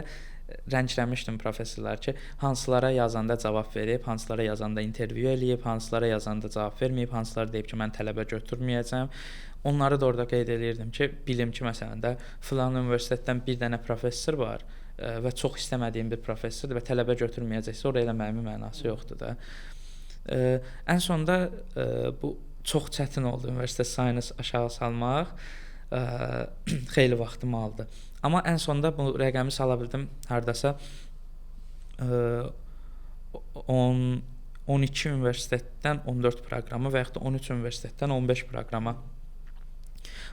rəngləmişdim professorlar ki, hansılara yazanda cavab verib, hansılara yazanda intervyu eləyib, hansılara yazanda cavab verməyib, hansılara deyib ki, mən tələbə götürməyəcəm. Onları da orada qeyd edirdim ki, bilim ki, məsələn də filan universitetdən bir dənə professor var və çox istəmədiyim bir professordur və tələbə götürməyəcəksə, oraya eləməyimin mənası yoxdur da. Ən sonda bu çox çətin oldu universitet sayını aşağı salmaq. Xeyli vaxtım aldı. Amma ən sonda bu rəqəmi sala bildim hardasa 12 universitetdən 14 proqrama və yaxud da 13 universitetdən 15 proqrama.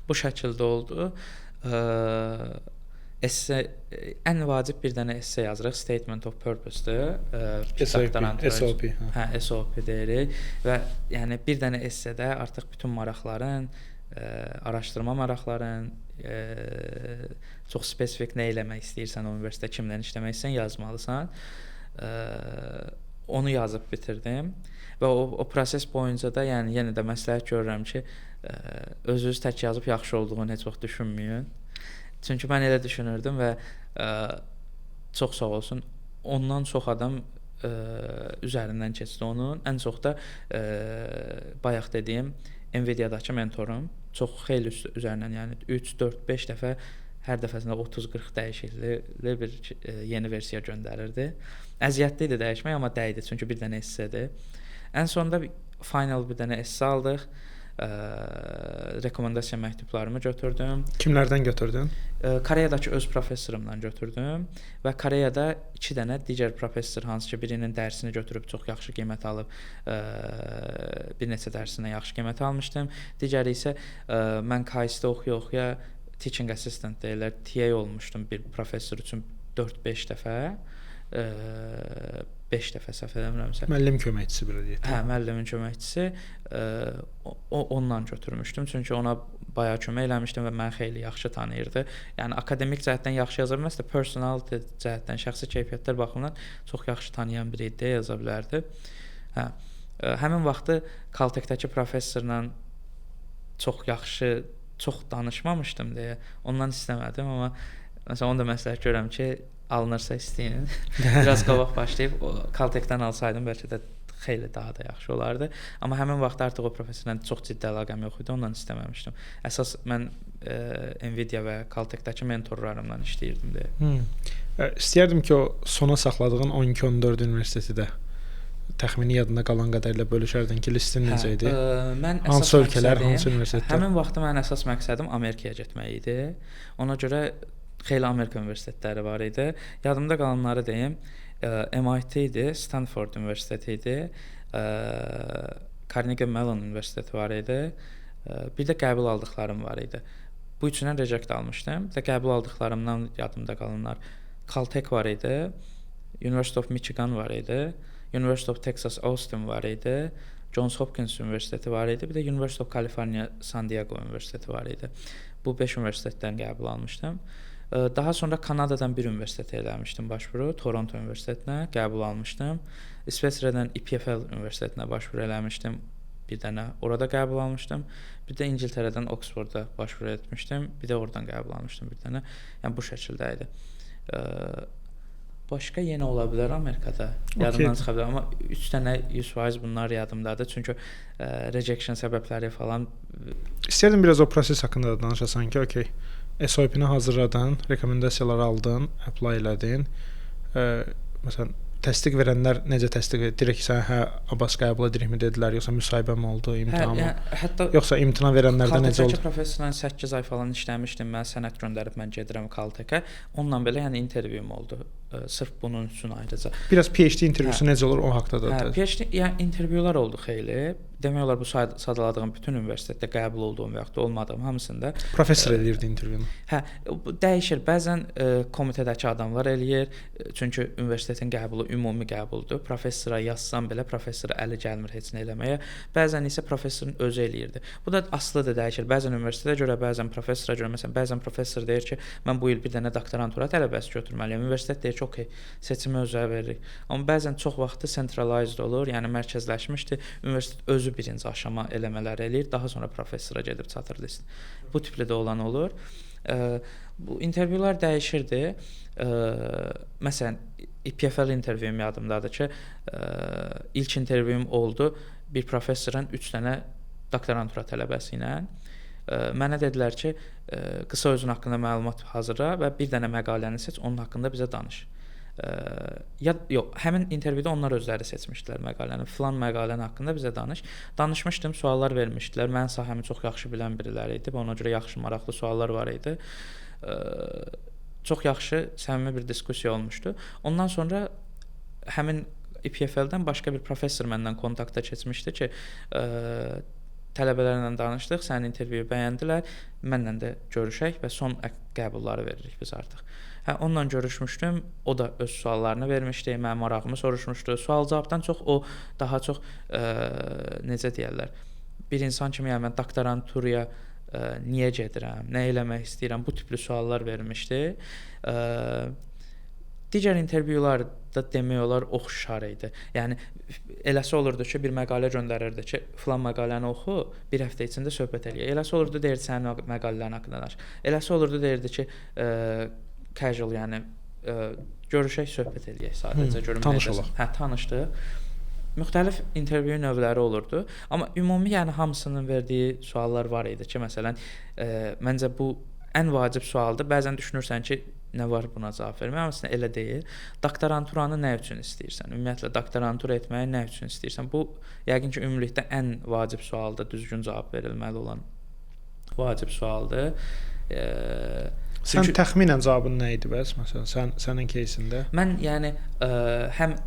Bu şəkildə oldu. Esse ən vacib bir dənə esse yazırıq. Statement of Purpose-dur. SOP. Hə, SOP deyirik və yəni bir dənə essedə artıq bütün maraqların, araşdırma maraqların, çox spesifik nə eləmək istəyirsən, universitetdə kimlə işləmək istəyirsən yazmalısan. Onu yazıb bitirdim və o proses boyunca da yəni yenə də məsləhət görürəm ki, özünüz tək yazıb yaxşı olduğunu heç vaxt düşünməyin. Çünki mən elə düşünürdüm və çox sağ olsun, ondan çox adam üzərindən keçdi onun. Ən çox da bayaq dediyim Nvidia-dakı mentorum çox xeyli üzərindən, yəni 3, 4, 5 dəfə hər dəfəsində 30-40 dəyişiklikli bir yeni versiya göndərirdi. Əziyyətli idi dəyişmək, amma dəydi, çünki bir dənə essedir. Ən sonunda final bir dənə esse aldıq. Rekomendasiya məktublarımı götürdüm. Kimlərdən götürdün? Koreyadakı öz professorumdan götürdüm və Koreyada 2 dənə digər professor, hansı ki birinin dərsini götürüb çox yaxşı qiymət alıb, bir neçə dərsinə yaxşı qiymət almışdım. Digəri isə mən KS-də oxuya-oxuya teaching assistant deyirlər, TA olmuşdum bir professor üçün 4-5 dəfə. 5 dəfə səhv eləmirəmsə. Müəllim köməkçisi belə deyək. Hə, müəllimin köməkçisi. Ondan götürmüşdüm, çünki ona bayağı kömək eləmişdim və məni xeyli yaxşı tanıyırdı. Yəni akademik cəhətdən yaxşı yaza bilməsə də personality cəhətdən, şəxsi keyfiyyətlər baxımından çox yaxşı tanıyan biri idi, yaza bilərdi. Hə. Həmin vaxtı Caltech-dəki professorla çox danışmamışdım deyə ondan istəmədim, amma məsələn onu da məsləhət görürəm ki, alınırsa istəyin. Biraz qabaq başlayıb Caltech-dən alsaydım bəlkə də xeyli daha da yaxşı olardı. Amma həmin vaxt artıq o professorla çox ciddi əlaqəm yox idi, ondan istəməmişdim. Əsas mən Nvidia və Caltech-dəki mentorlarımla işləyirdim deyə. İstəyərdim ki, o sona saxladığın 12-14 universiteti də təxmini yadında qalan qədərilə bölüşərdin ki, listin necə idi? Hansı ölkələr, hansı universitetlər? Həmin vaxt mənim əsas məqsədim Amerikaya getmək idi. Ona görə xeyli Amerika universitetləri var idi. Yadımda qalanları deyim. MIT idi, Stanford Universiteti idi, Carnegie Mellon Universiteti var idi. Bir də qəbul aldıqlarım var idi. Bu üçündən reject almışdım. Bir də qəbul aldıqlarımdan yadımda qalanlar Caltech var idi, University of Michigan var idi, University of Texas Austin var idi, Johns Hopkins Universiteti var idi, bir də University of California San Diego Universiteti var idi. Bu 5 universitetdən qəbul almışdım. Daha sonra Kanadadan bir universitetə eləmişdim başvuru, Toronto Universitetinə qəbul almışdım. İsveçrədən EPFL Universitetinə başvuru eləmişdim, bir dənə orada qəbul almışdım. Bir də İngiltərədən Oxfordda başvuru etmişdim, bir də oradan qəbul almışdım bir dənə. Yəni bu şəkildə idi. Başqa yenə ola bilər Amerikada. Yadımdan çıxa bilər, amma 3 dənə 100% bunlar yadımdadır. Çünki rejection səbəbləri falan. İstərdim biraz o proses haqqında da danışasan ki, okey. SOP-ni hazırladın, rekomendasiyaları aldın, apply elədin. Məsələn, təsdiq verənlər necə təsdiq etdi? Direkt sən Abbas qəbul edirikmi dedilər, yoxsa müsahibə mi oldu, imtahan mı? Hətta yoxsa imtahan verənlərdə necə oldu? Caltech professorla 8 ay falan işləmişdim. Mən sənəd göndərib mən gedirəm Caltech-ə. Onunla belə yəni intervyum oldu. Sırf bunun üçün ayrıca. Biraz PhD intervyusu necə olur o haqqda da? PhD yəni intervyular oldu xeyli. demək olar bu sadaladığım bütün universitetdə qəbul olduğum və yaxud da olmadığım hamısında Professor eləyirdi intervyunu. Hə, bu dəyişir. Bəzən komitədəki adamlar eləyir. Çünki universitetin qəbulu ümumi qəbuldur. Professora yazsam belə professora əli gəlmir heç nə eləməyə. Bəzən isə professorun özü eləyirdi. Bu da asılıdır, dəyişir. Bəzən universitetə görə, bəzən professora görə. Məsələn, bəzən professor deyir ki, mən bu il bir dənə doktorantura tələbəsi götürməliyəm. Universitet deyir ki, okey, seçimi özə veririk. Amma bəzən çox vaxtı centralized olur, yəni mərkəzləşmişdir. Universitet özü birinci aşama eləmələri eləyir, daha sonra professora gedib çatır list. Bu tipli də olan olur. Bu intervyular dəyişirdi. Məsələn, PFL intervyum yadımdadır ki, ilk intervyum oldu bir professorun 3 dənə doktorantura tələbəsi ilə. Mənə dedilər ki, qısa özün haqqında məlumat hazırla və bir dənə məqaləni seç, onun haqqında bizə danış. Həmin intervyuda onlar özləri seçmişdilər məqaləni. Filan məqalənin haqqında bizə danış. Danışmışdım, suallar vermişdilər. Mənim sahəmi çox yaxşı bilən biriləri idi. Ona görə yaxşı, maraqlı suallar var idi. Çox yaxşı, səmimi bir diskussiya olmuşdu. Ondan sonra həmin İPFL-dən başqa bir professor məndən kontakta keçmişdi ki, tələbələrlə danışdıq, sənin intervyu bəyəndilər, mənlə də görüşək və son qəbulları veririk biz artıq. Onunla görüşmüşdüm, o da öz suallarını vermişdi, mənim marağımı soruşmuşdu. Sual-cavabdan çox o daha çox necə deyirlər, bir insan kimi yəni mən doktoranturaya niyə gedirəm, nə eləmək istəyirəm, bu tipli suallar vermişdi. Digər intervyularda demək olar oxşar idi. Yəni eləsi olurdu ki, bir məqalə göndərirdi ki, filan məqaləni oxu, bir həftə içində söhbət eləyək. Eləsi olurdu deyirdi sənin məqalələrin haqqında danış. Eləsi olurdu deyirdi ki, casual, yəni görüşək, söhbət eləyək sadəcə, görüm tanışılaq. Tanışdıq. Müxtəlif intervyu növləri olurdu, amma ümumi yəni hamısının verdiyi suallar var idi ki, məsələn, məncə bu ən vacib sualdır. Bəzən düşünürsən ki, nə var buna cavab vermək, amma əslində elə deyil. Doktoranturanı nə üçün istəyirsən? Ümumiyyətlə doktorantura etməyi nə üçün istəyirsən? Bu yəqin ki, ümumilikdə ən vacib sualdır, düzgün cavab verilməli olan vacib sualdır. Sən təxminən cavabın nə idi bəs? Məsələn, sənin кейsində? Mən yəni həm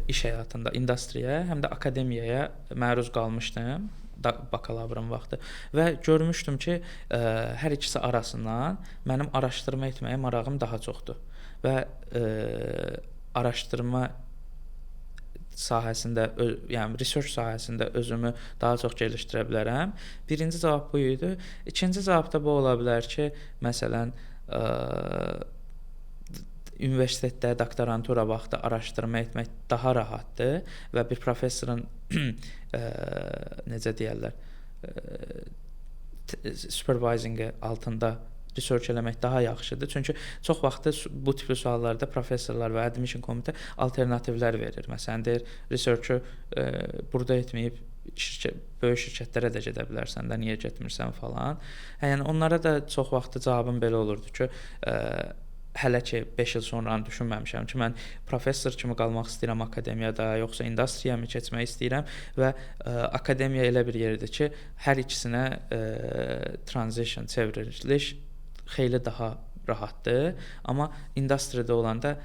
iş həyatında, industriya, həm də akademiyaya məruz qalmışdım bakalavrın vaxtı və görmüşdüm ki, hər ikisi arasından mənim araşdırma etməyə marağım daha çoxdur və araşdırma sahəsində, yəni research sahəsində özümü daha çox gəlişdirə bilərəm. Birinci cavab bu idi. İkinci cavab da bu ola bilər ki, məsələn, universitetdə doktorantura vaxtı araşdırma etmək daha rahatdır və bir professorun necə deyirlər, supervisingi altında research eləmək daha yaxşıdır. Çünki çox vaxtı bu tipli suallarda professorlar və admission komitə alternativlər verir. Məsələn, deyir, research-u burada etməyib böyük şirkətlərə də gedə bilərsən də, niyə getmirsən falan. Yəni onlara da çox vaxtı cavabım belə olurdu ki, hələ ki 5 il sonranı düşünməmişəm ki, mən professor kimi qalmaq istəyirəm akademiyada, yoxsa industriyamı keçmək istəyirəm və akademiya elə bir yerdir ki, hər ikisinə transition, çevriliş xeyli daha rahatdır, amma industriyada olanda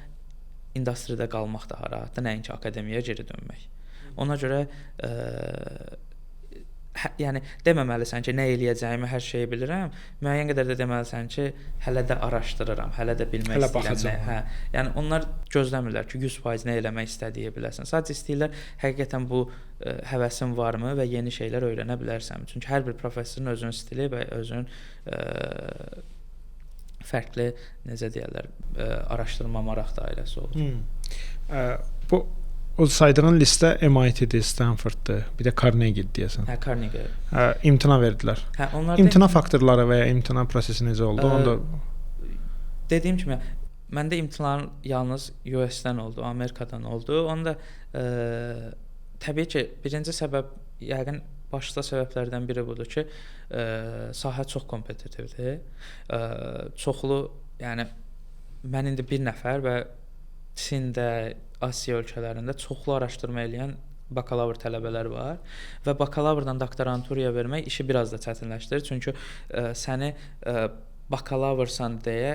industriyada qalmaq daha rahatdır, nəinki akademiyaya geri dönmək. Ona görə yəni deməməlisən ki, nə eləyəcəyimi hər şeyi bilirəm. Müəyyən qədər də deməlisən ki, hələ də araşdırıram, hələ də bilmək istəyirəm. Yəni onlar gözləmirlər ki, 100% nə eləmək istədiyi biləsən. Sadəcə istəyirlər həqiqətən bu həvəsin varmı və yeni şeylər öyrənə bilərsən. Çünki hər bir professorun özünün stili və özünün fərqli, necə deyirlər, araşdırma maraq dairəsi olur. Bu o saydığın listə MIT-dir, Stanford-dır, bir də Carnegie deyəsən. Hə, Carnegie. İmtina verdilər. Hə, onlar imtina faktorları və ya imtina prosesi necə oldu? Onda dediyim kimi, məndə imtahan yalnız US-dən oldu, Amerikadan oldu. Onda təbii ki, birinci səbəb yəqin başlıca səbəblərdən biri budur ki, sahə çox kompetitivdir. Çoxlu, yəni mən indi bir nəfər və Çində, Asiya ölkələrində çoxlu araşdırma edən bakalavr tələbələr var və bakalavrdan doktoranturaya vermək işi biraz da çətinləşdirir. Çünki səni bakalavrsan deyə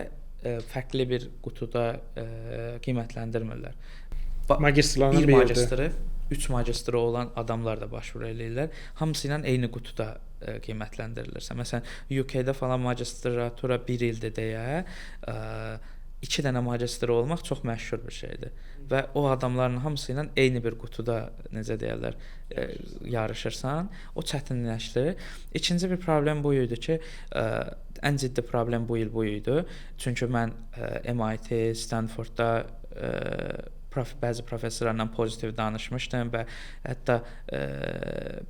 fərqli bir qutuda qiymətləndirmirlər. Magistrlarına bir magistri 3 magistri olan adamlar da başvuru eləyirlər. Hamısı ilə eyni qutuda qiymətləndirilirsən. Məsələn, UK-də falan magistratura 1 ildir deyə 2 dənə magistri olmaq çox məşhur bir şeydir və o adamların hamısı ilə eyni bir qutuda necə deyirlər, yarışırsan, o çətinləşdi. İkinci bir problem bu idi ki, ən ciddi problem bu il bu idi. Çünki mən MIT, Stanfordda bəzi professorlarla pozitiv danışmışdım və hətta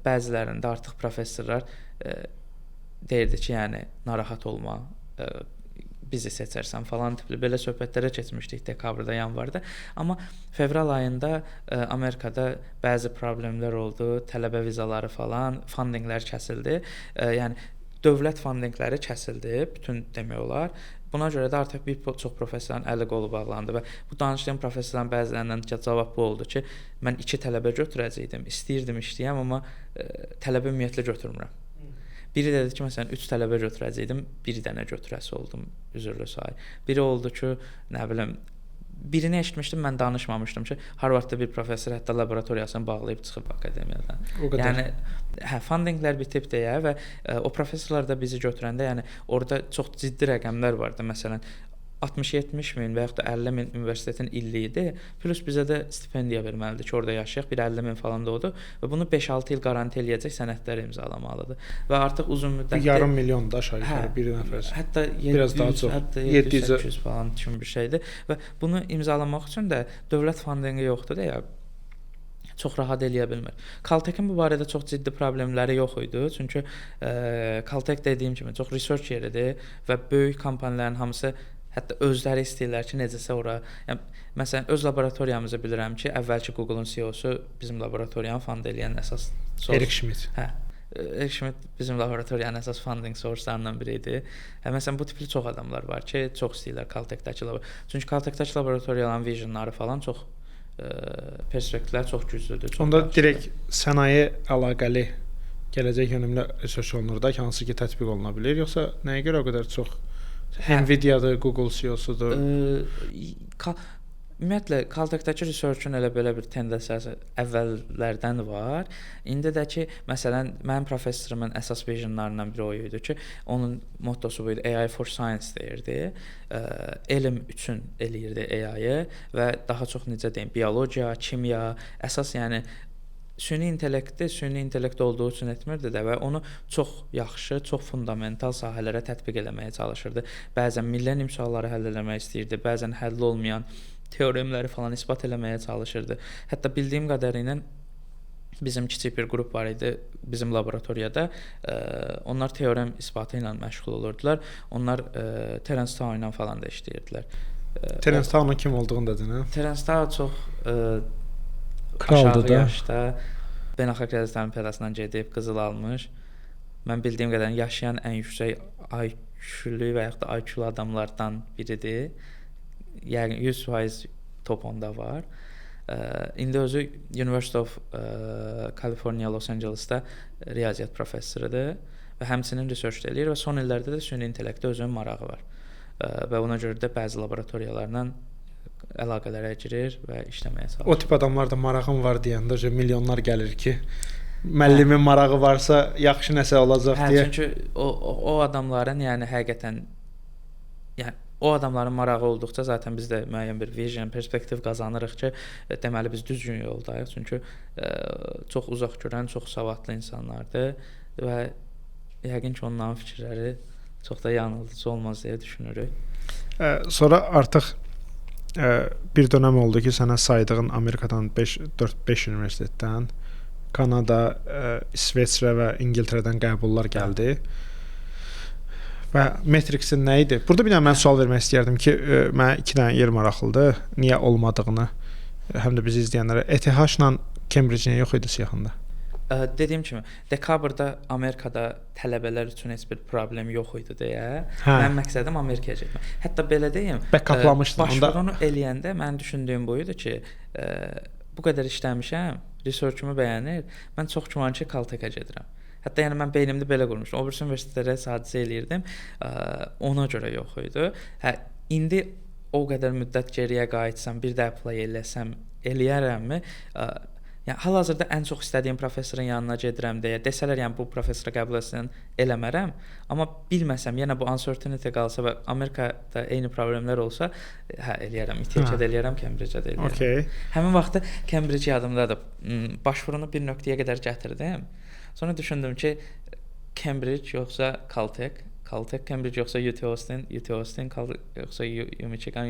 bəzilərində artıq professorlar deyirdi ki, yəni narahat olma, bizi seçərsən falan tipli belə söhbətlərə keçmişdik dekabrda, yanvarda. Amma fevral ayında Amerikada bəzi problemlər oldu, tələbə vizaları falan, fundinglər kəsildi. Yəni dövlət fundingləri kəsildi, bütün demək olar. Buna görə də artıq bir çox professorların əli qolu bağlandı və bu danışdığım professorların bəzilərindən cavab bu oldu ki, mən 2 tələbə götürəcəydim, istəyirdim işləyəm, amma tələbə ümumiyyətlə götürmürəm. Biri dedi ki, məsələn 3 tələbə götürəcəydim, 1 dənə götürəsi oldum, üzrlü say. Biri oldu ki, nə bilim, birini eşitmişdim, mən danışmamışdım ki, Harvardda bir professor hətta laboratoriyasını bağlayıb çıxıb akademiyadan. Yəni fundinglər bitib deyə və o professorlar da bizi götürəndə, yəni orada çox ciddi rəqəmlər vardı. Məsələn 60-70 min və yaxud da 50 min universitetin illiyi idi. Plus bizə də stipendiya verməlidir ki, orada yaşayaq. Bir 50 min falan da oldu və bunu 5-6 il qaranti eləyəcək sənədlər imzalamalıdır. Və artıq uzun müddətli yarım milyon da aşağı yuxarı bir nəfər. Hətta 700, biraz daha çox. Hətta 700-800 falan kimi bir şeydir və bunu imzalamaq üçün də dövlət fundinqi yoxdur deyə çox rahat eləyə bilmir. Caltech-in bu barədə çox ciddi problemləri yox idi. Çünki Caltech dediyim kimi çox research yeridir və böyük kompaniyaların hamısı hətta özləri istəyirlər ki, necəsə ora. Yəni məsələn öz laboratoriyamızı bilirəm ki, əvvəlki Google-un CEO-su bizim laboratoriyanı fund eləyən əsas Eric Schmidt. Eric Schmidt bizim laboratoriyanın əsas funding source-larından biri idi. Məsələn bu tipli çox adamlar var ki, çox istəyirlər Caltech-dəki laboratoriya. Çünki Caltech-dəki laboratoriyaların visionları falan çox perspektivlər çox güclüdür. Çox onda direkt sənaye əlaqəli gələcək yönümlü research olunur da ki, hansı ki tətbiq oluna bilər, yoxsa nəyə görə o qədər çox Nvidia-dır, Google CEO-sudur. Ümumiyyətlə Caltech-dəki research-un elə belə bir tendensiyası əvvəllərdən var. İndi də ki, məsələn, mənim professorumun əsas visionlarından biri o idi ki, onun mottosu bu idi, AI for Science deyirdi. Elm üçün eləyirdi AI-ı və daha çox necə deyim, biologiya, kimya, əsas yəni süni intellekt olduğu üçün etmirdi də və onu çox yaxşı, çox fundamental sahələrə tətbiq eləməyə çalışırdı. Bəzən millennium sualları həll etmək istəyirdi, bəzən həll olmayan teoremləri falan isbat eləməyə çalışırdı. Hətta bildiyim qədərilə bizim kiçik bir qrup var idi bizim laboratoriyada. Onlar teorem isbatı ilə məşğul olurdular. Onlar Terence Tao ilə falan da işləyirdilər. Terence Tao'nun kim olduğunu dedin, hə? Terence Tao çox kraldır da. Yaşda beynəlxalq riyaziyyat olimpiadasından gedib qızıl almış. Mən bildiyim qədərilə yaşayan ən yüksək IQ-lü və yaxud da IQ-lu adamlardan biridir. Yəni 100% top 10-da var. İndi özü University of California Los Angeles'da riyaziyyat professorudur və həmçinin research eləyir və son illərdə də süni intellektdə özünün marağı var. Və buna görə də bəzi laboratoriyalarla əlaqələrə girir və işləməyə çalışır. O tip adamlar da marağım var deyəndə milyonlar gəlir ki, müəllimin marağı varsa yaxşı nəsə olacaq deyə. Çünki o adamların yəni həqiqətən yəni o adamların marağı olduqca zaten biz də müəyyən bir vision, perspektiv qazanırıq ki, deməli biz düzgün yoldayıq. Çünki çox uzaq görən, çox savadlı insanlardır və yəqin ki onların fikirləri çox da yanıltıcı olmaz deyə düşünürük. Sonra artıq bir dönəm oldu ki, sənə saydığın Amerikadan 4-5 universitetdən, Kanada, İsveçrə və İngiltərədən qəbullar gəldi. Və Matrix-in nə idi? Burada bir dənə mən sual vermək istəyərdim ki, mənə 2 dənə yer maraqlıdır. Niyə olmadığını, həm də bizi izləyənlərə. ETH-la Cambridge niyə yox idi siyahında? Dediyim kimi, dekabrda Amerikada tələbələr üçün heç bir problem yox idi deyə. Mənim məqsədim Amerikaya getmək. Hətta belə deyim, başvurunu eləyəndə mən düşündüyüm bu idi ki, bu qədər işləmişəm, research-umu bəyənir, mən çox güman ki, Caltech-ə gedirəm. Hətta yəni mən beynimdə belə qurmuşdum. O birisi universitetlərə hadisə eləyirdim. Ona görə yox idi. İndi o qədər müddət geriyə qayıtsam, bir də apply eləsəm, eləyərəmmi? Yəni hal-hazırda ən çox istədiyim professorun yanına gedirəm deyə desələr, yəni bu professora qəbul etsən eləmərəm, amma bilməsəm, yenə bu uncertainty qalsa və Amerikada eyni problemlər olsa, hə eləyərəm, İTC-də eləyərəm, Cambridge-də də eləyərəm. Okay. Həmin vaxtda Cambridge yadımdadır. Başvurunu bir nöqtəyə qədər gətirdim. Sonra düşündüm ki, Cambridge yoxsa Caltech, Cambridge yoxsa UT Austin, yoxsa Michigan.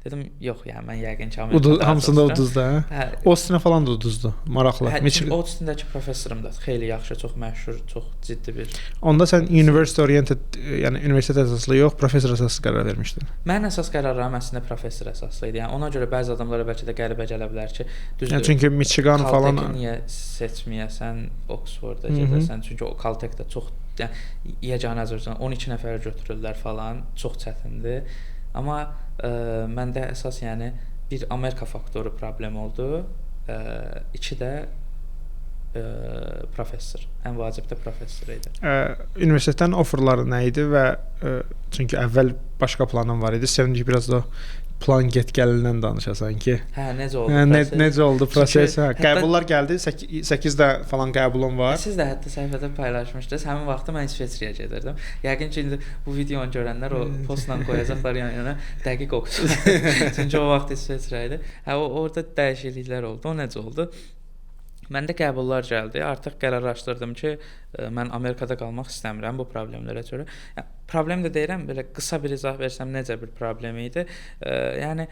Dedim, yox, yəni mən yəqin ki, Amerikada hamısında uduzda, hə? Austin falan da uduzdu. Maraqlı. Austin-dakı professorumdur. Xeyli yaxşı, çox məşhur, çox ciddi bir. Onda sən university oriented, yəni universitet əsaslı yox, professor əsaslı qərar vermişdin. Mənim əsas qərarlarım əslində professor əsaslı idi. Yəni ona görə bəzi adamlara bəlkə də qəribə gələ bilər ki, düzdür. Yəni çünki Michigan falan niyə seçməyəsən, Oxford-da gedəsən? Çünki o Caltech-də çox, yəni yeganə Azərbaycan 12 nəfər götürürlər falan, çox çətindir. Amma məndə əsas yəni bir Amerika faktoru problem oldu. İki də professor. Ən vacib də professor idi. Universitetdən offerları nə idi və çünki əvvəl başqa planın var idi. Istəyirəm ki, biraz da plan get-gəlindən danışasan ki. Hə, necə oldu? Necə oldu proses? Hə, qəbullar gəldi. 8-də falan qəbulum var. Siz də hətta səhifədə paylaşmışdınız. Həmin vaxtda mən İsveçrəyə gedirdim. Yəqin ki, indi bu videonu görənlər o postla qoyacaqlar yan-yana, dəqiq oxusun. Çünki o vaxt İsveçrə idi. Hə, orada dəyişikliklər oldu. O necə oldu? Məndə qəbullar gəldi. Artıq qərarlaşdırdım ki, mən Amerikada qalmaq istəmirəm bu problemlərə görə. Yəni, problem də deyirəm, belə qısa bir izah versəm necə bir problem idi. Yəni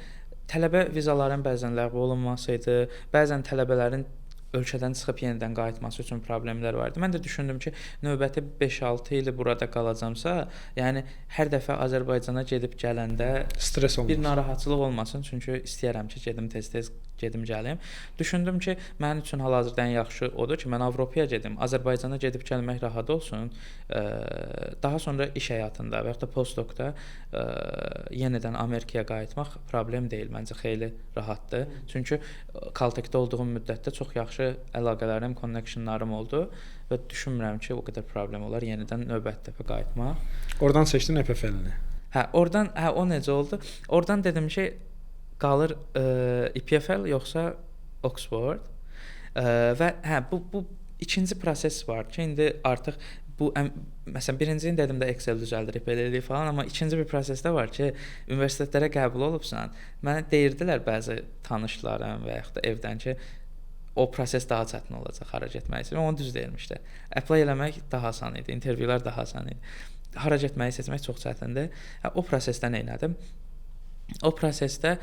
tələbə vizaların bəzən ləğv olunması idi. Bəzən tələbələrin ölkədən çıxıb yenidən qayıtması üçün problemlər vardı. Mən də düşündüm ki, növbəti 5-6 il burada qalacamsa, yəni hər dəfə Azərbaycana gedib gələndə stres olmaz. Bir narahatçılıq olmasın, çünki istəyirəm ki, gedim tez-tez gedim gəlim. Düşündüm ki, mənim üçün hal-hazırda ən yaxşı odur ki, mən Avropaya gedim, Azərbaycana gedib gəlmək rahat olsun. Daha sonra iş həyatında və ya da postdokda yenidən Amerikaya qayıtmaq problem deyil, məncə xeyli rahatdır. Çünki Caltech-də olduğum müddətdə çox yaxşı əlaqələrim, connectionlarım oldu və düşünmürəm ki, o qədər problem olar yenidən növbəti dəfə qayıtmaq. Oradan seçdin EPFL-ni. Hə, o necə oldu? Oradan dedim ki, qalır EPFL yoxsa Oxford. Və hə, bu ikinci proses var ki, indi artıq bu məsələn birincini dedim də Excel düzəldirib eləyirik falan, amma ikinci bir proses də var ki, universitetlərə qəbul olubsan. Mənə deyirdilər bəzi tanışlarım və ya da evdən ki, o proses daha çətin olacaq, hara getmək üçün. Onu düz deyilmişdi. Apply eləmək daha asan idi, intervyular daha asan idi. Hara getməyi seçmək çox çətindir. O prosesdə nə etdim? O prosesdə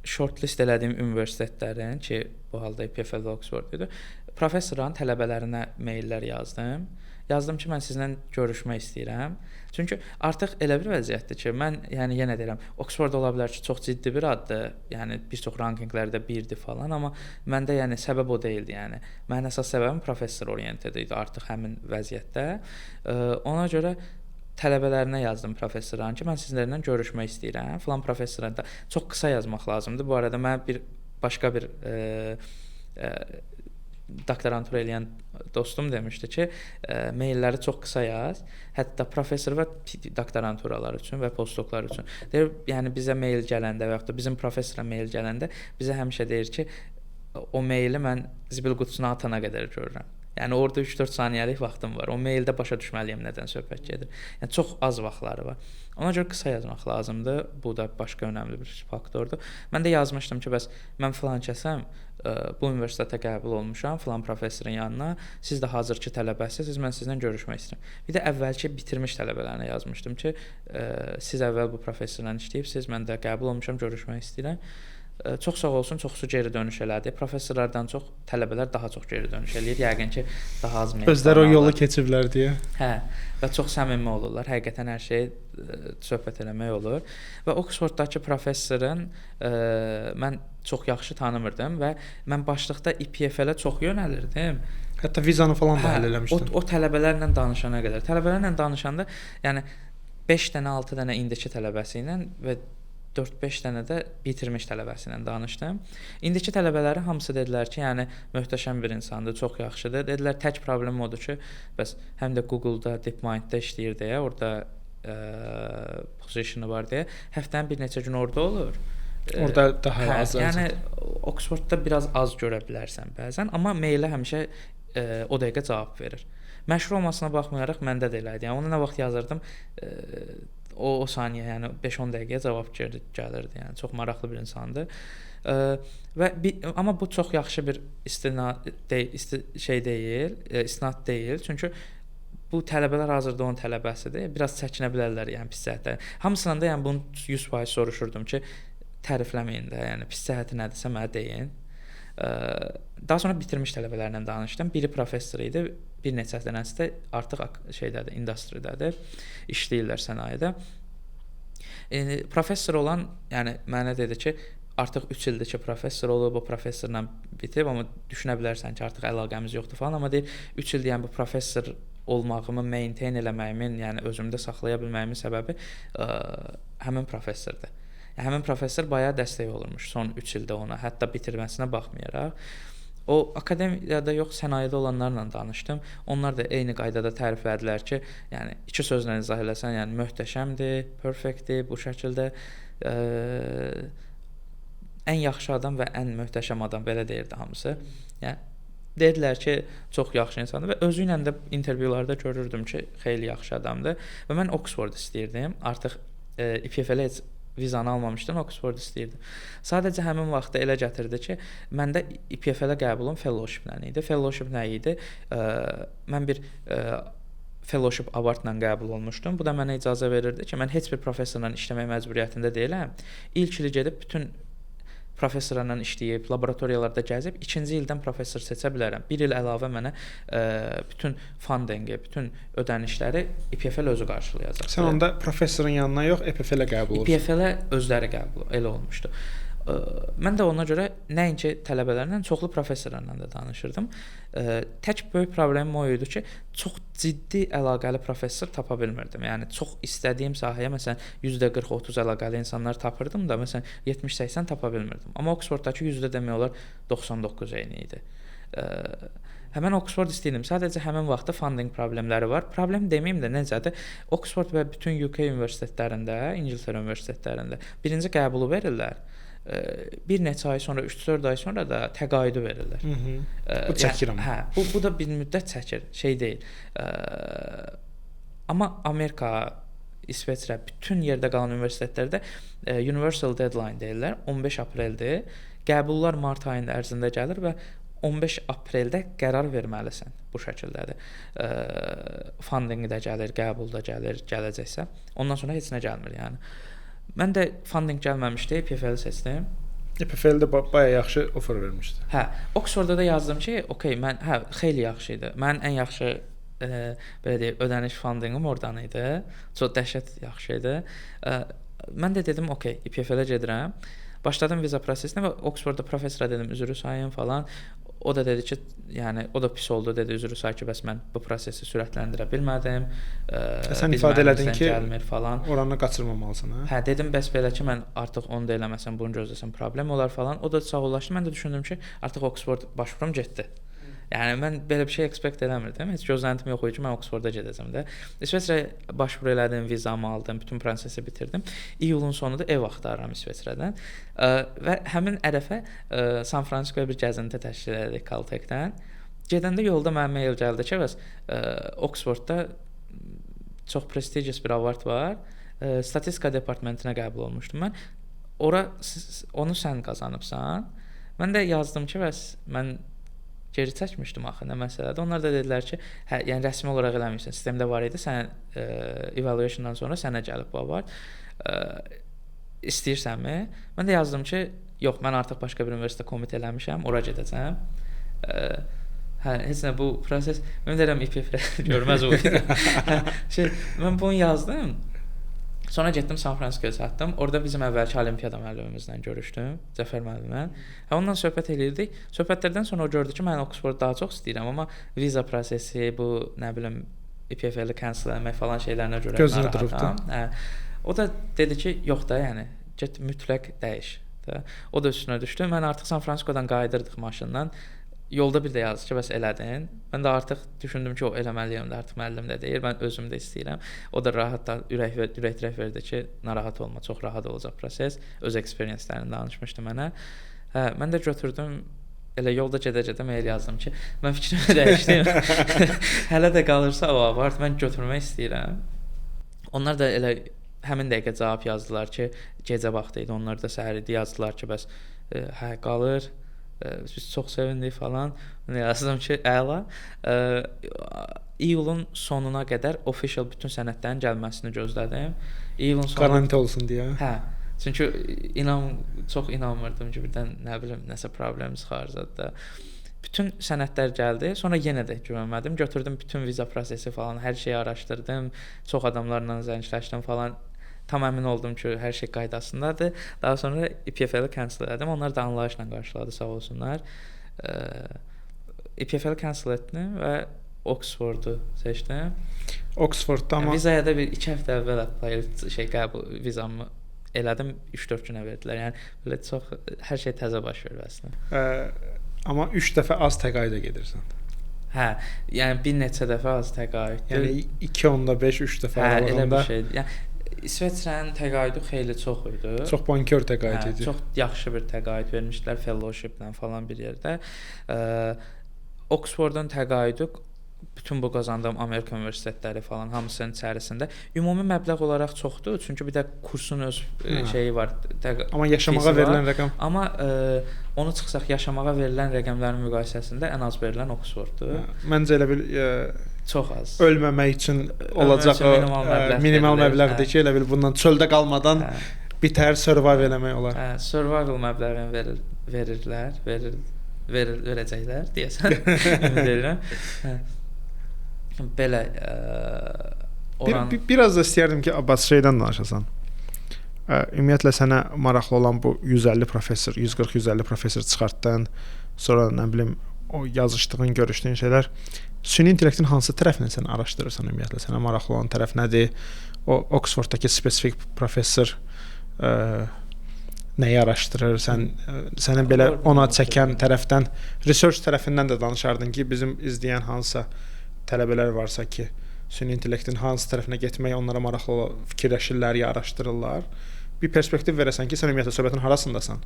shortlist elədiyim universitetlərin ki, bu halda EPFL və Oxford idi, professorların tələbələrinə maillər yazdım. Yazdım ki, mən sizinlə görüşmək istəyirəm. Çünki artıq elə bir vəziyyətdir ki, mən yəni yenə deyirəm, Oxford ola bilər ki, çox ciddi bir addır. Yəni bir çox rankinqlərdə 1-dir falan, amma məndə yəni səbəb o deyildi, yəni. Mənim əsas səbəbim professor oriented idi artıq həmin vəziyyətdə. Ona görə tələbələrinə yazdım professorların ki, mən sizinlə görüşmək istəyirəm. Falan professorlara da çox qısa yazmaq lazımdır. Bu arada mən başqa bir doktorantura eləyən dostum demişdi ki, mailləri çox qısa yaz. Hətta professor və doktoranturalar üçün və postdoklar üçün. Deyir, yəni bizə mail gələndə və ya da bizim professora mail gələndə bizə həmişə deyir ki, o maili mən zibil qutusuna atana qədər görürəm. Yəni orada 3-4 saniyəlik vaxtım var. O maildə başa düşməliyəm nədən söhbət gedir. Yəni çox az vaxtları var. Ona görə qısa yazmaq lazımdır. Bu da başqa önəmli bir faktordur. Mən də yazmışdım ki, bəs mən filan kəsəm bu universitetə qəbul olmuşam, filan professorun yanına. Siz də hazırki tələbəsiniz, mən sizinlə görüşmək istəyirəm. Bir də əvvəlki bitirmiş tələbələrinə yazmışdım ki, siz əvvəl bu professorla işləyibsiz, mən də qəbul olmuşam, görüşmək istəyirəm. Çox sağ olsun, çoxsu geri dönüş elədi. Professorlardan çox tələbələr daha çox geri dönüş eləyir. Yəqin ki, daha az məlumat. Özləri o yolu keçiblər deyə. Hə, və çox səmimi olurlar. Həqiqətən hər şey söhbət eləmək olur. Və Oxforddakı professorun mən çox yaxşı tanımırdım və mən başlıqda EPFL-ə çox yönəlirdim. Hətta vizanı falan da həll eləmişdim. O tələbələrlə danışana qədər. Tələbələrlə danışanda, yəni 5 dənə, 6 dənə indiki tələbəsi ilə və 4-5 dənə də bitirmiş tələbəsi ilə danışdım. İndiki tələbələri hamısı dedilər ki, yəni möhtəşəm bir insandır, çox yaxşıdır. Dedilər, tək problem odur ki, bəs həm də Google-da, DeepMind-də işləyir deyə, orada positionu var deyə, həftənin bir neçə gün orada olur. Orada daha az. Yəni Oxfordda biraz az görə bilərsən bəzən, amma meylə həmişə o dəqiqə cavab verir. Məşhur olmasına baxmayaraq məndə də elə idi. Yəni onu nə vaxt yazırdım, o saniyə, yəni 5-10 dəqiqəyə cavab gəlirdi. Yəni çox maraqlı bir insandır. Amma bu çox yaxşı bir istinad deyil. Çünki bu tələbələr hazırda onun tələbəsidir. Biraz çəkinə bilərlər, yəni pis cəhətdə. Hamısından da yəni bunu 100% soruşurdum ki, tərifləməyin də, yəni pis cəhəti nədirsə mənə deyin. Daha sonra bitirmiş tələbələrlə danışdım. Biri professor idi, bir neçə dənəsi də artıq şeydədir, industridədir, işləyirlər sənayedə. Professor olan, yəni mənə dedi ki, artıq 3 ildir ki, professor olub, o professorla bitib, amma düşünə bilərsən ki, artıq əlaqəmiz yoxdur falan, amma deyir 3 ildir yəni bu professor olmağımı maintain eləməyimin, yəni özümdə saxlaya bilməyimin səbəbi həmin professordur. Yəni, həmin professor bayağı dəstək olurmuş son 3 ildə ona, hətta bitirməsinə baxmayaraq. O akademiyada yox, sənayedə olanlarla danışdım. Onlar da eyni qaydada təriflədilər ki, yəni 2 sözlə izah eləsən, yəni möhtəşəmdir, perfectdir, bu şəkildə ən yaxşı adam və ən möhtəşəm adam belə deyirdi hamısı. Yəni dedilər ki, çox yaxşı insandır və özü ilə də intervyularda görürdüm ki, xeyli yaxşı adamdır və mən Oxford istəyirdim. Artıq İPFL vizanı almamışdım, Oxford istəyirdim. Sadəcə həmin vaxtda elə gətirdi ki, məndə İPFL-ə qəbulum fellowship-lə idi. Fellowship nə idi? Mən bir fellowship award-la qəbul olmuşdum. Bu da mənə icazə verirdi ki, mən heç bir professorla işləmək məcburiyyətində deyiləm. İlk il gedib bütün professorlarla işləyib, laboratoriyalarda gəzib, 2-ci ildən professor seçə bilərəm. 1 il əlavə mənə bütün fundingi, bütün ödənişləri İPFL özü qarşılayacaq. Sən onda professorun yanına yox, EPFL-ə qəbul olursan. İPFL-ə özləri qəbul elə olmuşdu. Mən də ona görə nəinki tələbələrlə, çoxlu professorlarla da danışırdım. Tək böyük problemim o idi ki, çox ciddi əlaqəli professor tapa bilmirdim. Yəni çox istədiyim sahəyə məsələn %40-30 əlaqəli insanlar tapırdım da, məsələn 70-80 tapa bilmirdim. Amma Oxforddakı yüzdə demək olar 99 eyni idi. Həmin Oxford istəyirdim. Sadəcə həmin vaxtda funding problemləri var. Problem deməyim də necədir? Oxford və bütün UK universitetlərində, İngiltərə universitetlərində birinci qəbulu verirlər. Bir neçə ay sonra, 3-4 ay sonra da təqaüdü verirlər. Bu çəkir amma. Hə, bu da bir müddət çəkir, şey deyil. Amma Amerika, İsveçrə, bütün yerdə qalan universitetlərdə universal deadline deyirlər. 15 apreldir. Qəbullar mart ayının ərzində gəlir və 15 apreldə qərar verməlisən. Bu şəkildədir. Fundingi də gəlir, qəbul da gəlir, gələcəksə. Ondan sonra heç nə gəlmir, yəni. Mən də funding gəlməmişdi, EPFL-i seçdim. EPFL-də bayağı yaxşı offer vermişdi. Hə, Oxfordda da yazdım ki, okey, mən xeyli yaxşı idi. Mən ən yaxşı belə deyək, ödəniş fundingim oradan idi. Çox dəhşət yaxşı idi. Mən də dedim, okey, EPFL-ə gedirəm. Başladım viza prosesinə və Oxfordda professora dedim, üzrü sayın falan. O da dedi ki, yəni o da pis oldu, dedi, üzrü say ki, bəs mən bu prosesi sürətləndirə bilmədim. Sən ifadə elədin ki, falan. Oranı qaçırmamalısan, hə? Hə, dedim, bəs belə ki, mən artıq onu da eləməsəm, bunu gözləsəm problem olar falan. O da sağollaşdı. Mən də düşündüm ki, artıq Oxford başvurum getdi. Yəni mən belə bir şey expect eləmirdim. Heç gözləntim yox idi ki, mən Oxforda gedəcəm də. İsveçrəyə başvuru elədim, vizamı aldım, bütün prosesi bitirdim. İyulun sonunda ev axtarıram İsveçrədən. Və həmin ərəfə San Fransiskoya bir gəzinti təşkil etdik Caltech-dən. Gedəndə yolda mənim mail gəldi ki, bəs Oxfordda çox prestigious bir award var. Statistika departamentinə qəbul olmuşdum mən. Onu sən qazanıbsan. Mən də yazdım ki, bəs mən geri çəkmişdim axı nə məsələdir. Onlar da dedilər ki, hə, yəni rəsmi olaraq eləmirsən. Sistemdə var idi. Sən evaluationdan sonra sənə gəlib bu var. İstəyirsənmi? Mən də yazdım ki, yox, mən artıq başqa bir universitetə kommit eləmişəm, ora gedəcəm. Hə, heç nə bu proses mən deyirəm IPF görməz o idi. Mən bunu yazdım. Sonra getdim San Fransiskoya çatdım. Orada bizim əvvəlki olimpiada müəllimimizlə görüşdüm, Cəfər müəllimlə. Ondan söhbət edirdik. Söhbətlərdən sonra o gördü ki, mən Oxfordu daha çox istəyirəm, amma viza prosesi, bu nə bilim IPFL-i cancel etmək falan şeylərinə görə narahatam. O da dedi ki, yox da, yəni get mütləq dəyiş. O da üstünə düşdü. Mən artıq San Fransiskodan qayıdırdıq maşınla. Yolda bir də yazdı ki, bəs elədin. Mən də artıq düşündüm ki, o eləməliyəm də, artıq müəllim də deyir, mən özüm də istəyirəm. O da rahatdan ürək verdi ki, narahat olma, çox rahat olacaq proses. Öz experience-lərini danışmışdı mənə. Hə, mən də götürdüm. Elə yolda gedə-gedə mail yazdım ki, mən fikrimi dəyişdim. Hələ də qalırsa o var, mən götürmək istəyirəm. Onlar da elə həmin dəqiqə cavab yazdılar ki, gecə vaxtı idi. Onlar da səhər idi, yazdılar ki, bəs hə qalır. Biz çox sevindik falan. Mən yazdım ki, əla. İyulun sonuna qədər official bütün sənədlərin gəlməsini gözlədim. İyulun sonuna Qaranti olsun deyə. Hə. Çünki çox inanmırdım ki, birdən nə bilim nəsə problem çıxaracaq da. Bütün sənədlər gəldi. Sonra yenə də güvənmədim. Götürdüm bütün viza prosesi falan, hər şeyi araşdırdım. Çox adamlarla zəngləşdim falan. Tam əmin oldum ki, hər şey qaydasındadır. Daha sonra EPFL-i cancel etdim. Onlar da anlayışla qarşıladı, sağ olsunlar. EPFL-i cancel etdim və Oxford-u seçdim. Oxfordda amma vizaya da bir 2 həftə əvvəl qəbul vizamı elədim, 3-4 günə verdilər. Yəni belə çox hər şey təzə baş verir əslində. Amma 3 dəfə az təqaüdə gedirsən. Hə, yəni bir neçə dəfə az təqaüd. Yəni 2.5 3 dəfə aralığında. Elə bir şeydir. Yəni İsveçrənin təqaüdü xeyli çox idi. Çox bankör təqaüd idi. Çox yaxşı bir təqaüd vermişdilər fellowship-lə falan bir yerdə. Oxford-un təqaüdü bütün bu qazandığım Amerika universitetləri falan hamısının içərisində ümumi məbləğ olaraq çoxdur. Çünki bir də kursun öz şeyi var. Amma yaşamağa verilən rəqəm. Amma onu çıxsaq yaşamağa verilən rəqəmlərin müqayisəsində ən az verilən Oxford-dur. Məncə elə bil çox az. Ölməmək üçün olacaq minimal məbləğdir ki, elə bil bundan çöldə qalmadan bitər survive eləmək olar. Hə, survival məbləğini verəcəklər deyəsən. Ümid edirəm. Hə. Belə biraz da istəyərdim ki, Abbas şeydən danışasan. Ümumiyyətlə sənə maraqlı olan bu 150 professor, 140-150 professor çıxartdın, sonra nə bilim o yazışdığın, görüşdüyün şeylər süni intellektin hansı tərəfini sən araşdırırsan ümumiyyətlə? Sənə maraqlı olan tərəf nədir? O Oxforddakı spesifik professor nəyi araşdırır? Səni belə ona çəkən tərəfdən, research tərəfindən də danışardın ki, bizim izləyən hansısa tələbələr varsa ki, süni intellektin hansı tərəfinə getmək onlara maraqlı fikirləşirlər, ya araşdırırlar. Bir perspektiv verəsən ki, sən ümumiyyətlə söhbətin harasındasan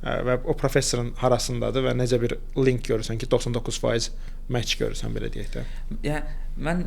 və o professorun harasındadır və necə bir link görürsən ki, 99% match görürsən, belə deyək də. Yəni mən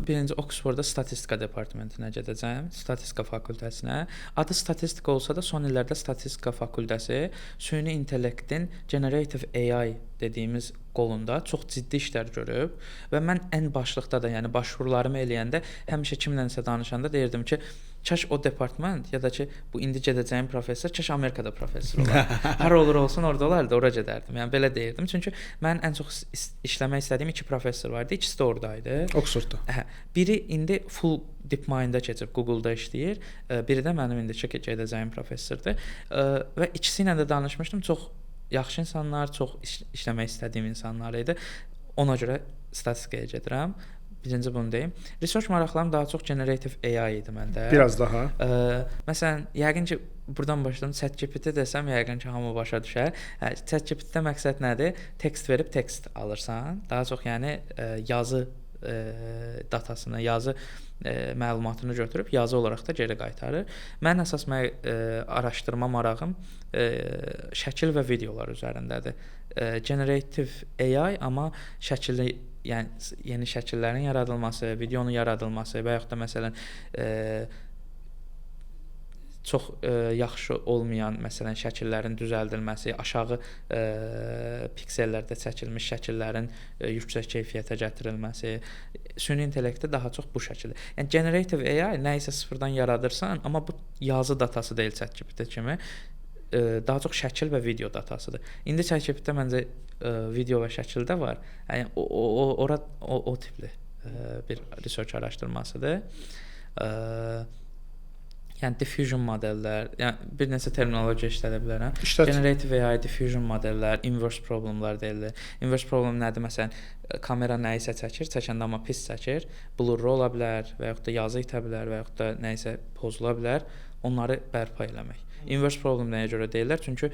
birinci Oxfordda statistika departamentinə gedəcəm, statistika fakültəsinə. Adı statistika olsa da son illərdə statistika fakültəsi süni intellektin generative AI dediyimiz qolunda çox ciddi işlər görüb və mən ən başlıqda da, yəni başvurularımı eləyəndə həmişə kimlənsə danışanda deyirdim ki, kaş o department ya da ki bu indi gedəcəyim professor kaş Amerikada professor olar. Hər olur olsun orada olardı, ora gedərdim. Yəni belə deyirdim. Çünki mən ən çox işləmək istədiyim 2 professor vardı. İkisi də oradaydı. Oxfordda. Hə. Biri indi full DeepMind-da keçib Google-da işləyir. Biri də mənim indi gedəcəyim professordur. Və ikisi ilə də danışmışdım. Çox yaxşı insanlar, çox işləmək istədiyim insanlar idi. Ona görə statistikaya gedirəm. Birinci bunu deyim. Research maraqlarım daha çox generative AI idi məndə. Biraz daha. Məsələn, yəqin ki burdan başlayım, ChatGPT desəm yəqin ki hamı başa düşər. ChatGPT-də məqsəd nədir? Text verib text alırsan. Daha çox yəni yazı datasını, yazı məlumatını götürüb yazı olaraq da geri qaytarır. Mən əsas araşdırma marağım şəkil və videolar üzərindədir. Generative AI amma şəkilli, yəni yeni şəkillərin yaradılması, videonun yaradılması və yaxud da məsələn çox yaxşı olmayan məsələn şəkillərin düzəldilməsi, aşağı piksellərdə çəkilmiş şəkillərin yüksək keyfiyyətə gətirilməsi, süni intellektdə daha çox bu şəkildə. Yəni generative AI nəyisə sıfırdan yaradırsan, amma bu yazı datası deyil ChatGPT kimi, daha çox şəkil və video datasıdır. İndi ChatGPT məncə video və şəkildə var. Yəni o tipli bir research araşdırmasıdır. Yəni diffusion modellər, yəni bir neçə terminologiya işlədə bilərəm. Generative AI, diffusion modellər, inverse problemlər deyilir. Inverse problem nədir? Məsələn, kamera nəyisə çəkir, çəkəndə amma pis çəkir, blur ola bilər və yaxud da yazı itə bilər və yaxud da nəyisə pozula bilər. Onları bərpa eləmək. Inverse problem nəyə görə deyirlər? Çünki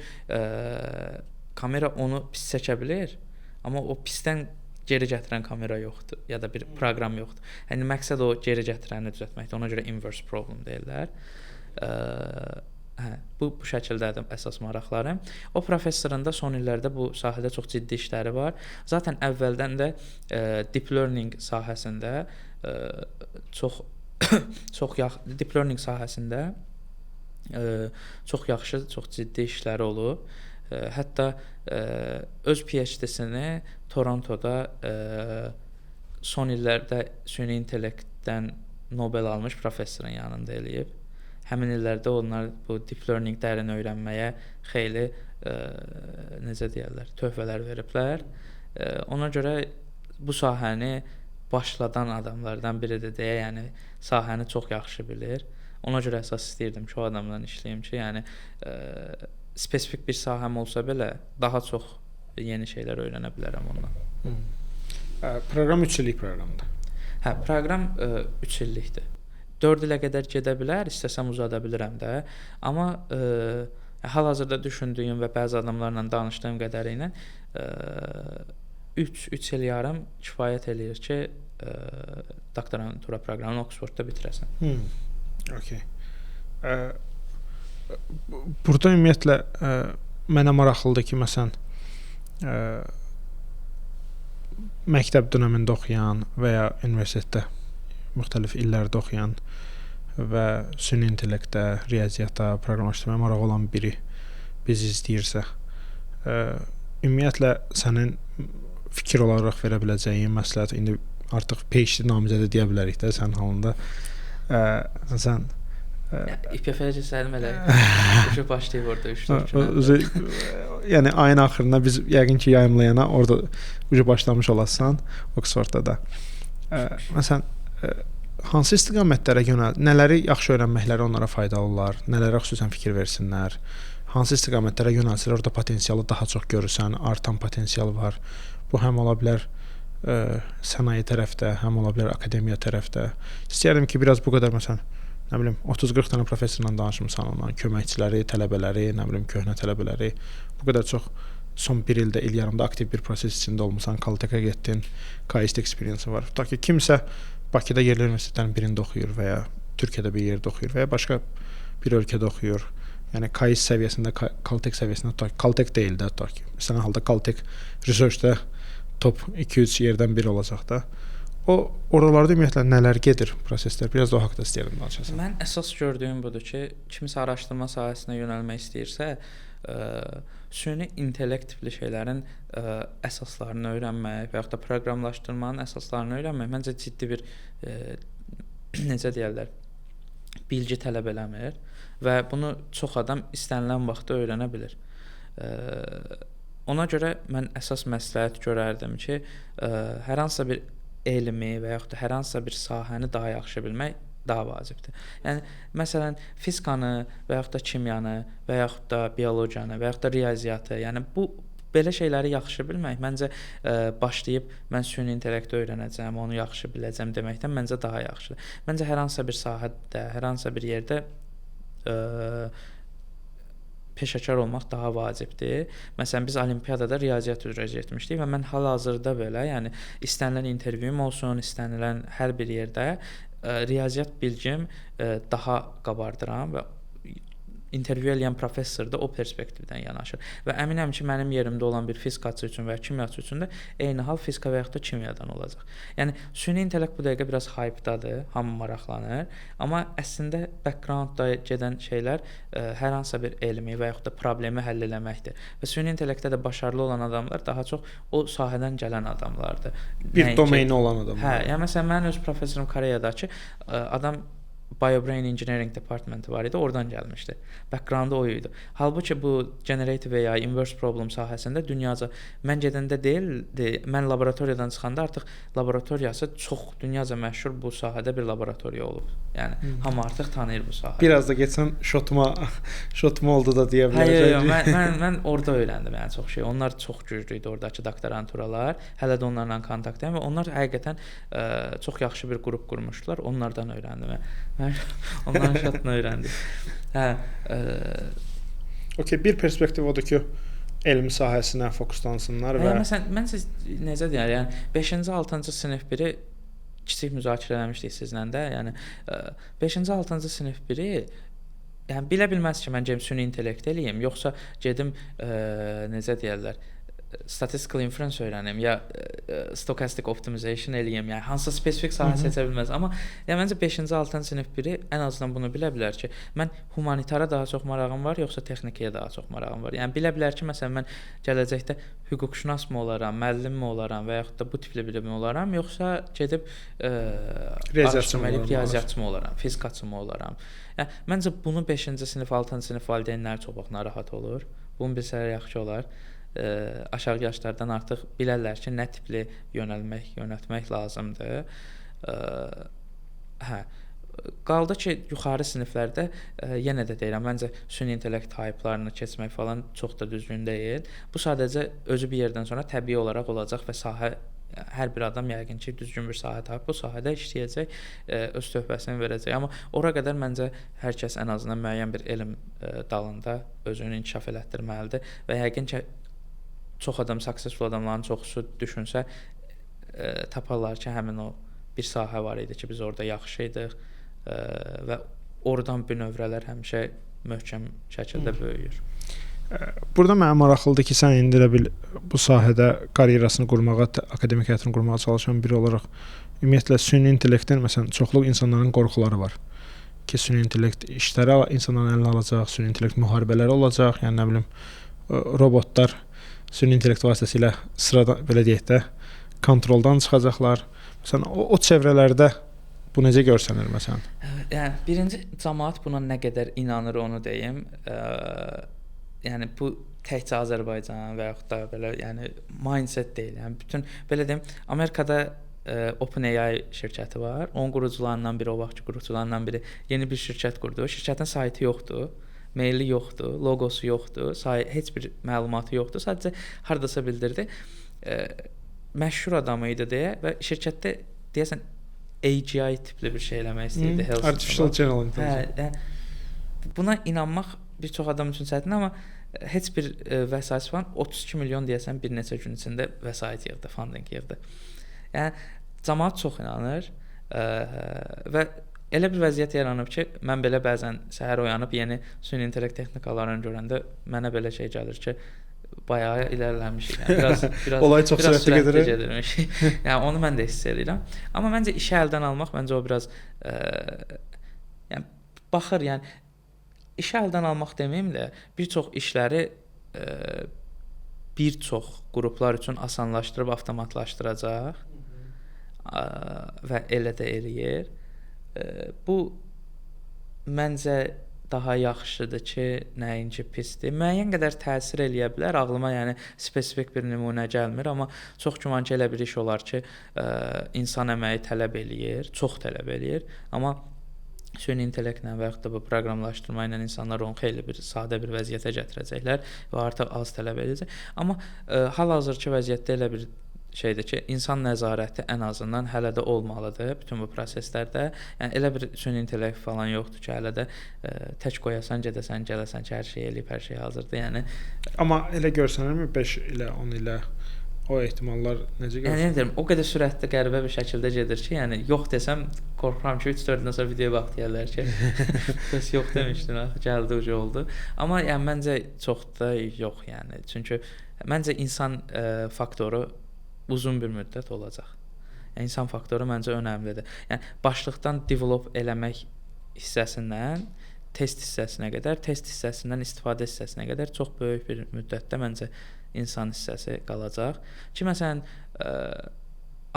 kamera onu pis çəkə bilir, amma o pisdən geri gətirən kamera yoxdur ya da bir proqram yoxdur. Yəni məqsəd o geri gətirəni düzəltməkdir. Ona görə inverse problem deyirlər. bu şəkildədir əsas maraqlarım. O professorun da son illərdə bu sahədə çox ciddi işləri var. Zaten əvvəldən də deep learning sahəsində deep learning sahəsində çox yaxşı, çox ciddi işləri olub. Hətta öz PhD-sini Torontoda son illərdə süni intellektdən Nobel almış professorun yanında eləyib. Həmin illərdə onlar bu deep learning dərin öyrənməyə xeyli necə deyirlər, töhfələr veriblər. Ona görə bu sahəni başladan adamlardan biridir deyə, yəni sahəni çox yaxşı bilir. Ona görə əsas istəyirdim ki, o adamla işləyim ki, yəni spesifik bir sahəm olsa belə daha çox yeni şeylər öyrənə bilərəm ondan. Proqram 3 illik proqramdır. Proqram 3 illikdir. 4 ilə qədər gedə bilər, istəsəm uzada bilirəm də. Amma hal-hazırda düşündüyüm və bəzi adamlarla danışdığım qədərilə 3 il yarım kifayət eləyir ki, doktorantura proqramını Oksfordda bitirəsən. Okay. Burada ümumiyyətlə mənə maraqlıdır ki, məsələn, məktəb dövründə oxuyan və ya universitetdə müxtəlif illərdə oxuyan və süni intellektdə, riyaziyyata, proqramlaşdırmaya marağı olan biri bizi izləyirsə, ümumiyyətlə sənin fikir olaraq verə biləcəyin məsləhət, indi artıq PhD namizədə deyə bilərik də sənin halında. Sən İPF-yə gəlsəm elə başlayıb orada 3-4 gün. Yəni ayın axırında biz yəqin ki, yayımlayana orada başlamış olasan Oksfordda da. Məsələn, hansı istiqamətlərə nələri yaxşı öyrənməkləri onlara faydalı olar, nələrə xüsusən fikir versinlər, hansı istiqamətlərə yönəlsələr orada potensialı daha çox görürsən, artan potensial var. Bu həm ola bilər sənaye tərəfdə, həm ola bilər akademiya tərəfdə. İstəyərdim ki, biraz bu qədər məsələn, nə bilim 30-40 dənə professorla danışmısan, onların köməkçiləri, tələbələri, nə bilim köhnə tələbələri, bu qədər çox son bir ildə, il yarımda aktiv bir proses içində olmusan, Caltech-ə getdin, KIST experience var. Tutaq ki, kimsə Bakıda yerli universitetlərin birində oxuyur və ya Türkiyədə bir yerdə oxuyur və ya başqa bir ölkədə oxuyur. Yəni KIST səviyyəsində, Caltech səviyyəsində, tutaq ki, Caltech deyil də, tutaq ki, məsələn halda Caltech research-də top 2-3 yerdən biri olacaq da. O oralarda ümumiyyətlə nələr gedir proseslər? Biraz da o haqqda istəyirəm danışasan. Mən əsas gördüyüm budur ki, kimsə araşdırma sahəsinə yönəlmək istəyirsə, süni intellekt tipli şeylərin əsaslarını öyrənmək və ya da proqramlaşdırmanın əsaslarını öyrənmək məncə ciddi bir necə deyirlər, bilgi tələb eləmir və bunu çox adam istənilən vaxtda öyrənə bilir. Ona görə mən əsas məsləhət görərdim ki, hər hansısa bir elmi və yaxud da hər hansısa bir sahəni daha yaxşı bilmək daha vacibdir. Yəni məsələn fizikanı və yaxud da kimyanı və yaxud da biologiyanı və yaxud da riyaziyyatı, yəni bu belə şeyləri yaxşı bilmək məncə başlayıb mən süni intellekti öyrənəcəm, onu yaxşı biləcəm deməkdən məncə daha yaxşıdır. Məncə hər hansısa bir sahədə, hər hansısa bir yerdə peşəkar olmaq daha vacibdir. Məsələn, biz olimpiyadada riyaziyyat üzrə getmişdik və mən hal-hazırda belə, yəni istənilən intervyum olsun, istənilən hər bir yerdə riyaziyyat bilgim daha qabardıram və intervyu eləyən professor da o perspektivdən yanaşır. Və əminəm ki, mənim yerimdə olan bir fizikaçı üçün və ya kimyaçı üçün də eyni hal fizika və yaxud da kimyadan olacaq. Yəni süni intellekt bu dəqiqə biraz hype-dadır, hamı maraqlanır, amma əslində background-da gedən şeylər hər hansısa bir elmi və yaxud da problemi həll eləməkdir. Və süni intellektdə də başarılı olan adamlar daha çox o sahədən gələn adamlardır. Bir domeni olan adamlar. Yəni məsələn mənim öz professorum Koreyadakı adam Biobrain Engineering departmenti var idi, oradan gəlmişdi. Background-u o idi. Halbuki bu generative ya inverse problem sahəsində dünyaca mən gedəndə deyildi, mən laboratoriyadan çıxanda artıq laboratoriyası çox dünyaca məşhur bu sahədə bir laboratoriya olub. Yəni hamı artıq tanıyır bu sahəni. Biraz da getsən şotma oldu da deyə bilərəm. Mən orada öyrəndim yəni çox şey. Onlar çox güclü idi oradakı doktoranturalar. Hələ də onlarla kontaktdayım və onlar həqiqətən çox yaxşı bir qrup qurmuşdular. Onlardan öyrəndim. Mən onların şatını öyrəndim. Okay, bir perspektiv odur ki, elm sahəsinə fokuslansınlar və məsələn mən siz necə deyirəm, yəni 5-ci 6-cı sinif biri kiçik müzakirə eləmişdik sizlə də, yəni 5-ci 6-cı sinif biri yəni bilə bilməz ki, mən gedim süni intellekt eləyim, yoxsa gedim necə deyirlər, statistical inference öyrənim, ya stochastic optimization eləyim, yəni hansısa spesifik sahə seçə bilməz. Amma yəni məncə 5-ci, 6-cı sinif biri ən azından bunu bilə bilər ki, mən humanitara daha çox marağım var, yoxsa texnikaya daha çox marağım var. Yəni bilə bilər ki, məsələn mən gələcəkdə hüquqşünas mı olaram, müəllim mi olaram və yaxud da bu tipli biri mi olaram, yoxsa gedib riyaziyyatçı mı olaram, fizikatçı mı olaram. Yəni məncə bunu 5-ci sinif, 6-cı sinif valideynlər çox vaxt narahat olur. Bunu bilsələr yaxşı olar. Aşağı yaşlardan artıq bilərlər ki, nə tipli yönəltmək lazımdır. Qaldı ki, yuxarı siniflərdə yenə də deyirəm, məncə süni intellekt typelarını keçmək falan çox da düzgün deyil. Bu sadəcə özü bir yerdən sonra təbii olaraq olacaq və sahə hər bir adam yəqin ki, düzgün bir sahə tapıb bu sahədə işləyəcək, öz töhfəsini verəcək. Amma ora qədər məncə hər kəs ən azından müəyyən bir elm dalında özünü inkişaf elətdirməlidir və yəqin ki, çox adam, successful adamların çoxusu düşünsə, taparlar ki, həmin o bir sahə var idi ki, biz orada yaxşı idik və oradan bünövrələr həmişə möhkəm şəkildə böyüyür. Burada mənə maraqlıdır ki, sən indi elə bil bu sahədə karyerasını qurmağa, akademik həyatını qurmağa çalışan biri olaraq ümumiyyətlə süni intellektdən məsələn çoxluq insanların qorxuları var ki, süni intellekt işləri insanların əlinə alacaq, süni intellekt müharibələri olacaq, yəni nə bilim robotlar süni intellekt vasitəsilə sırada belə deyək də kontroldan çıxacaqlar. Məsələn o çevrələrdə bu necə görsənir məsələn? Yəni birinci cəmaət buna nə qədər inanır onu deyim. Yəni bu təkcə Azərbaycan və yaxud da belə yəni mindset deyil. Yəni bütün belə deyim, Amerikada OpenAI şirkəti var. Onun qurucularından biri, o vaxtki qurucularından biri yeni bir şirkət qurdu. Şirkətin saytı yoxdur. Maili yoxdur, loqosu yoxdur, heç bir məlumatı yoxdur. Sadəcə hardasa bildirdi. Məşhur adam idi deyə və şirkətdə deyəsən AGI tipli bir şey eləmək istəyirdi. Artificial General Intelligence. Buna inanmaq bir çox adam üçün çətindir, amma heç bir vəsait falan 32 milyon deyəsən bir neçə gün içində vəsait yığdı, funding yığdı. Yəni cəmaət çox inanır və elə bir vəziyyət yaranıb ki, mən belə bəzən səhər oyanıb yeni süni intellekt texnikalarını görəndə mənə belə şey gəlir ki, bayağı irəliləmişik. Yəni biraz olay çox sürətli gedirmiş. Yəni onu mən də hiss edirəm. Amma məncə işi əldən almaq məncə o biraz yəni baxır, yəni işi əldən almaq deməyim də bir çox işləri bir çox qruplar üçün asanlaşdırıb avtomatlaşdıracaq və elə də eləyir. Bu məncə daha yaxşıdır ki, nəinki pisdir. Müəyyən qədər təsir eləyə bilər. Ağlıma yəni spesifik bir nümunə gəlmir, amma çox güman ki, elə bir iş olar ki, insan əməyi tələb eləyir, çox tələb eləyir, amma süni intellektlə və yaxud da bu proqramlaşdırma ilə insanlar onu xeyli bir sadə bir vəziyyətə gətirəcəklər və artıq az tələb edəcək. Amma hal-hazırki vəziyyətdə elə bir şeydir ki, insan nəzarəti ən azından hələ də olmalıdır bütün bu proseslərdə. Yəni elə bir süni intellekt falan yoxdur ki, hələ də tək qoyasan, gedəsən, gələsən ki, hər şey eləyib, hər şey hazırdır. Yəni amma elə görsənirmi 5 ilə 10 ilə o ehtimallar necə görsənir? Yəni deyirəm, o qədər sürətli qəribə bir şəkildə gedir ki, yəni yox desəm qorxuram ki, 3-4 ildən sonra videoya bax deyirlər ki, bəs yox demişdin, axı gəldi ucu oldu. Amma yəni məncə çox da yox yəni. Çünki məncə insan faktoru uzun bir müddət olacaq. Yəni insan faktoru məncə önəmlidir. Yəni başlıqdan develop eləmək hissəsindən test hissəsinə qədər, test hissəsindən istifadə hissəsinə qədər çox böyük bir müddətdə məncə insan hissəsi qalacaq. Ki məsələn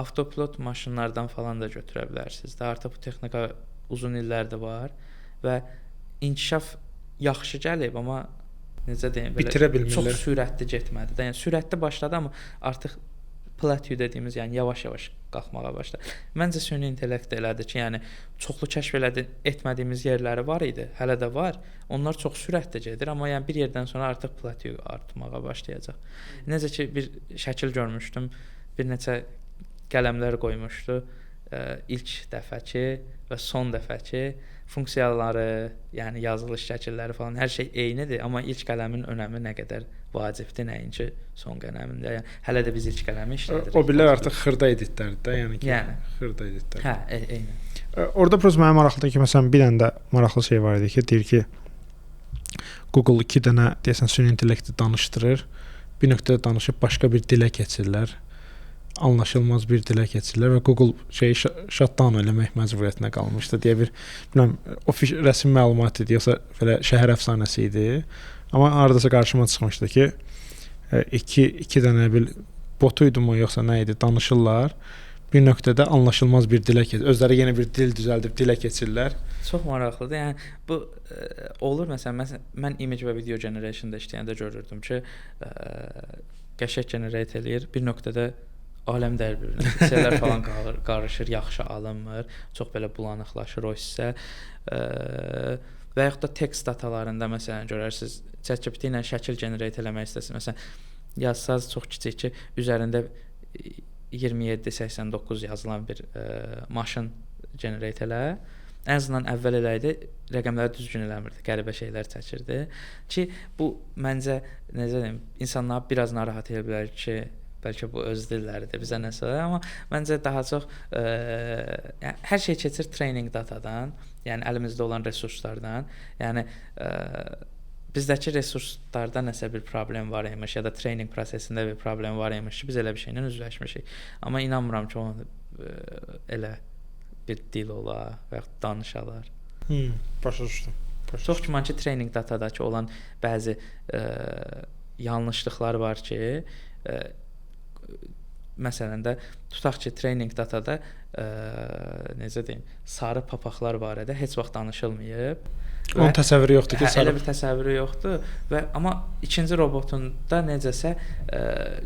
avtopilot maşınlardan falan da götürə bilərsiniz. Artıq bu texnika uzun illərdir var və inkişaf yaxşı gəlib, amma necə deyim, belə çox sürətli getmədi. Yəni sürətli başladı, amma artıq plateau dediyimiz, yəni yavaş-yavaş qalxmağa başladı. Məncə süni intellekt elədir ki, yəni çoxlu kəşf etmədiyimiz yerləri var idi, hələ də var. Onlar çox sürətli gedir, amma yəni bir yerdən sonra artıq plateau artmağa başlayacaq. Necə ki bir şəkil görmüşdüm, bir neçə qələmlər qoymuşdu. İlk dəfəki və son dəfəki funksiyaları, yəni yazılış şəkilləri falan hər şey eynidir, amma ilk qələmin önəmi nə qədər vacibdir, nəinki son qələmində. Yəni hələ də biz ilk qələmi işlədirik. O bilər artıq xırda editlərdir də, yəni ki, xırda editlər. Hə, eynən. Orada prosta mənə maraqlıdır ki, məsələn bir dənə də maraqlı şey var idi ki, deyir ki, Google 2 dənə deyəsən süni intellekti danışdırır. Bir nöqtədə danışıb başqa bir dilə keçirlər. Anlaşılmaz bir dilə keçirlər və Google şeyi shutdown eləmək məcburiyyətinə qalmışdı deyə bilmirəm, rəsmi məlumat idi yoxsa belə şəhər əfsanəsi idi. Amma hardasa qarşıma çıxmışdı ki, iki dənə bir botu idimi yoxsa nə idi danışırlar. Bir nöqtədə anlaşılmaz bir dilə keçir. Özləri yeni bir dil düzəldib dilə keçirlər. Çox maraqlıdır. Yəni bu olur məsələn mən image və video generation-da işləyəndə görürdüm ki, qəşəng generate eləyir. Bir nöqtədə aləm dəyər bir-birinə. Hissələr falan qarışır, yaxşı alınmır. Çox belə bulanıqlaşır o hissə. Və yaxud da text datalarında məsələn görərsiniz, ChatGPT ilə şəkil generate eləmək istəsəniz, məsələn yazsaz çox kiçik ki, üzərində 2789 yazılan bir maşın generate elə. Ən azından əvvəl eləydi, rəqəmləri düzgün eləmirdi, qəribə şeylər çəkirdi ki, bu məncə necə deyim, insanları biraz narahat edə bilər ki, bəlkə bu öz dilləridir, bizə nəsə, amma məncə daha çox yəni hər şey keçir training datadan, yəni əlimizdə olan resurslardan. Yəni bizdəki resurslarda nəsə bir problem var imiş ya da training prosesində bir problem var imiş ki, biz elə bir şeylə üzləşmişik. Amma inanmıram ki, o elə bir dil ola və ya danışalar. Başa düşdüm. Çox güman ki, training datadakı olan bəzi yanlışlıqlar var ki, məsələn də tutaq ki, training datada necə deyim, sarı papaqlar barədə heç vaxt danışılmayıb. Onun təsəvvürü yoxdur ki, sarı. Elə bir təsəvvürü yoxdur və amma ikinci robotunda necəsə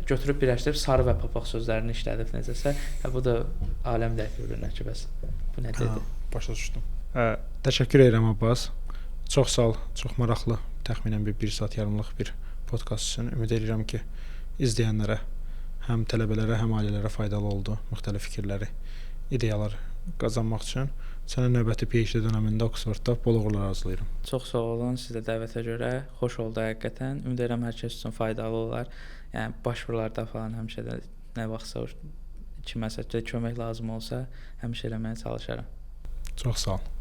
götürüb birləşdirib sarı və papaq sözlərini işlədib necəsə. Bu da aləm dəyişir ki, bəs bu nə dedi? Başa düşdüm. Təşəkkür edirəm Abbas. Çox sağ ol. Çox maraqlı, təxminən bir saat yarımlıq bir podkast üçün. Ümid edirəm ki, izləyənlərə, həm tələbələrə, həm ailələrə faydalı oldu. Müxtəlif fikirləri, ideyalar qazanmaq üçün. Sənə növbəti PhD dönəmində Oxfordda bol uğurlar arzulayıram. Çox sağ olun sizə dəvətə görə. Xoş oldu həqiqətən. Ümid edirəm hər kəs üçün faydalı olar. Yəni başvurularda falan həmişə də nə vaxtsa kiməsə kömək lazım olsa, həmişə eləməyə çalışaram. Çox sağ ol.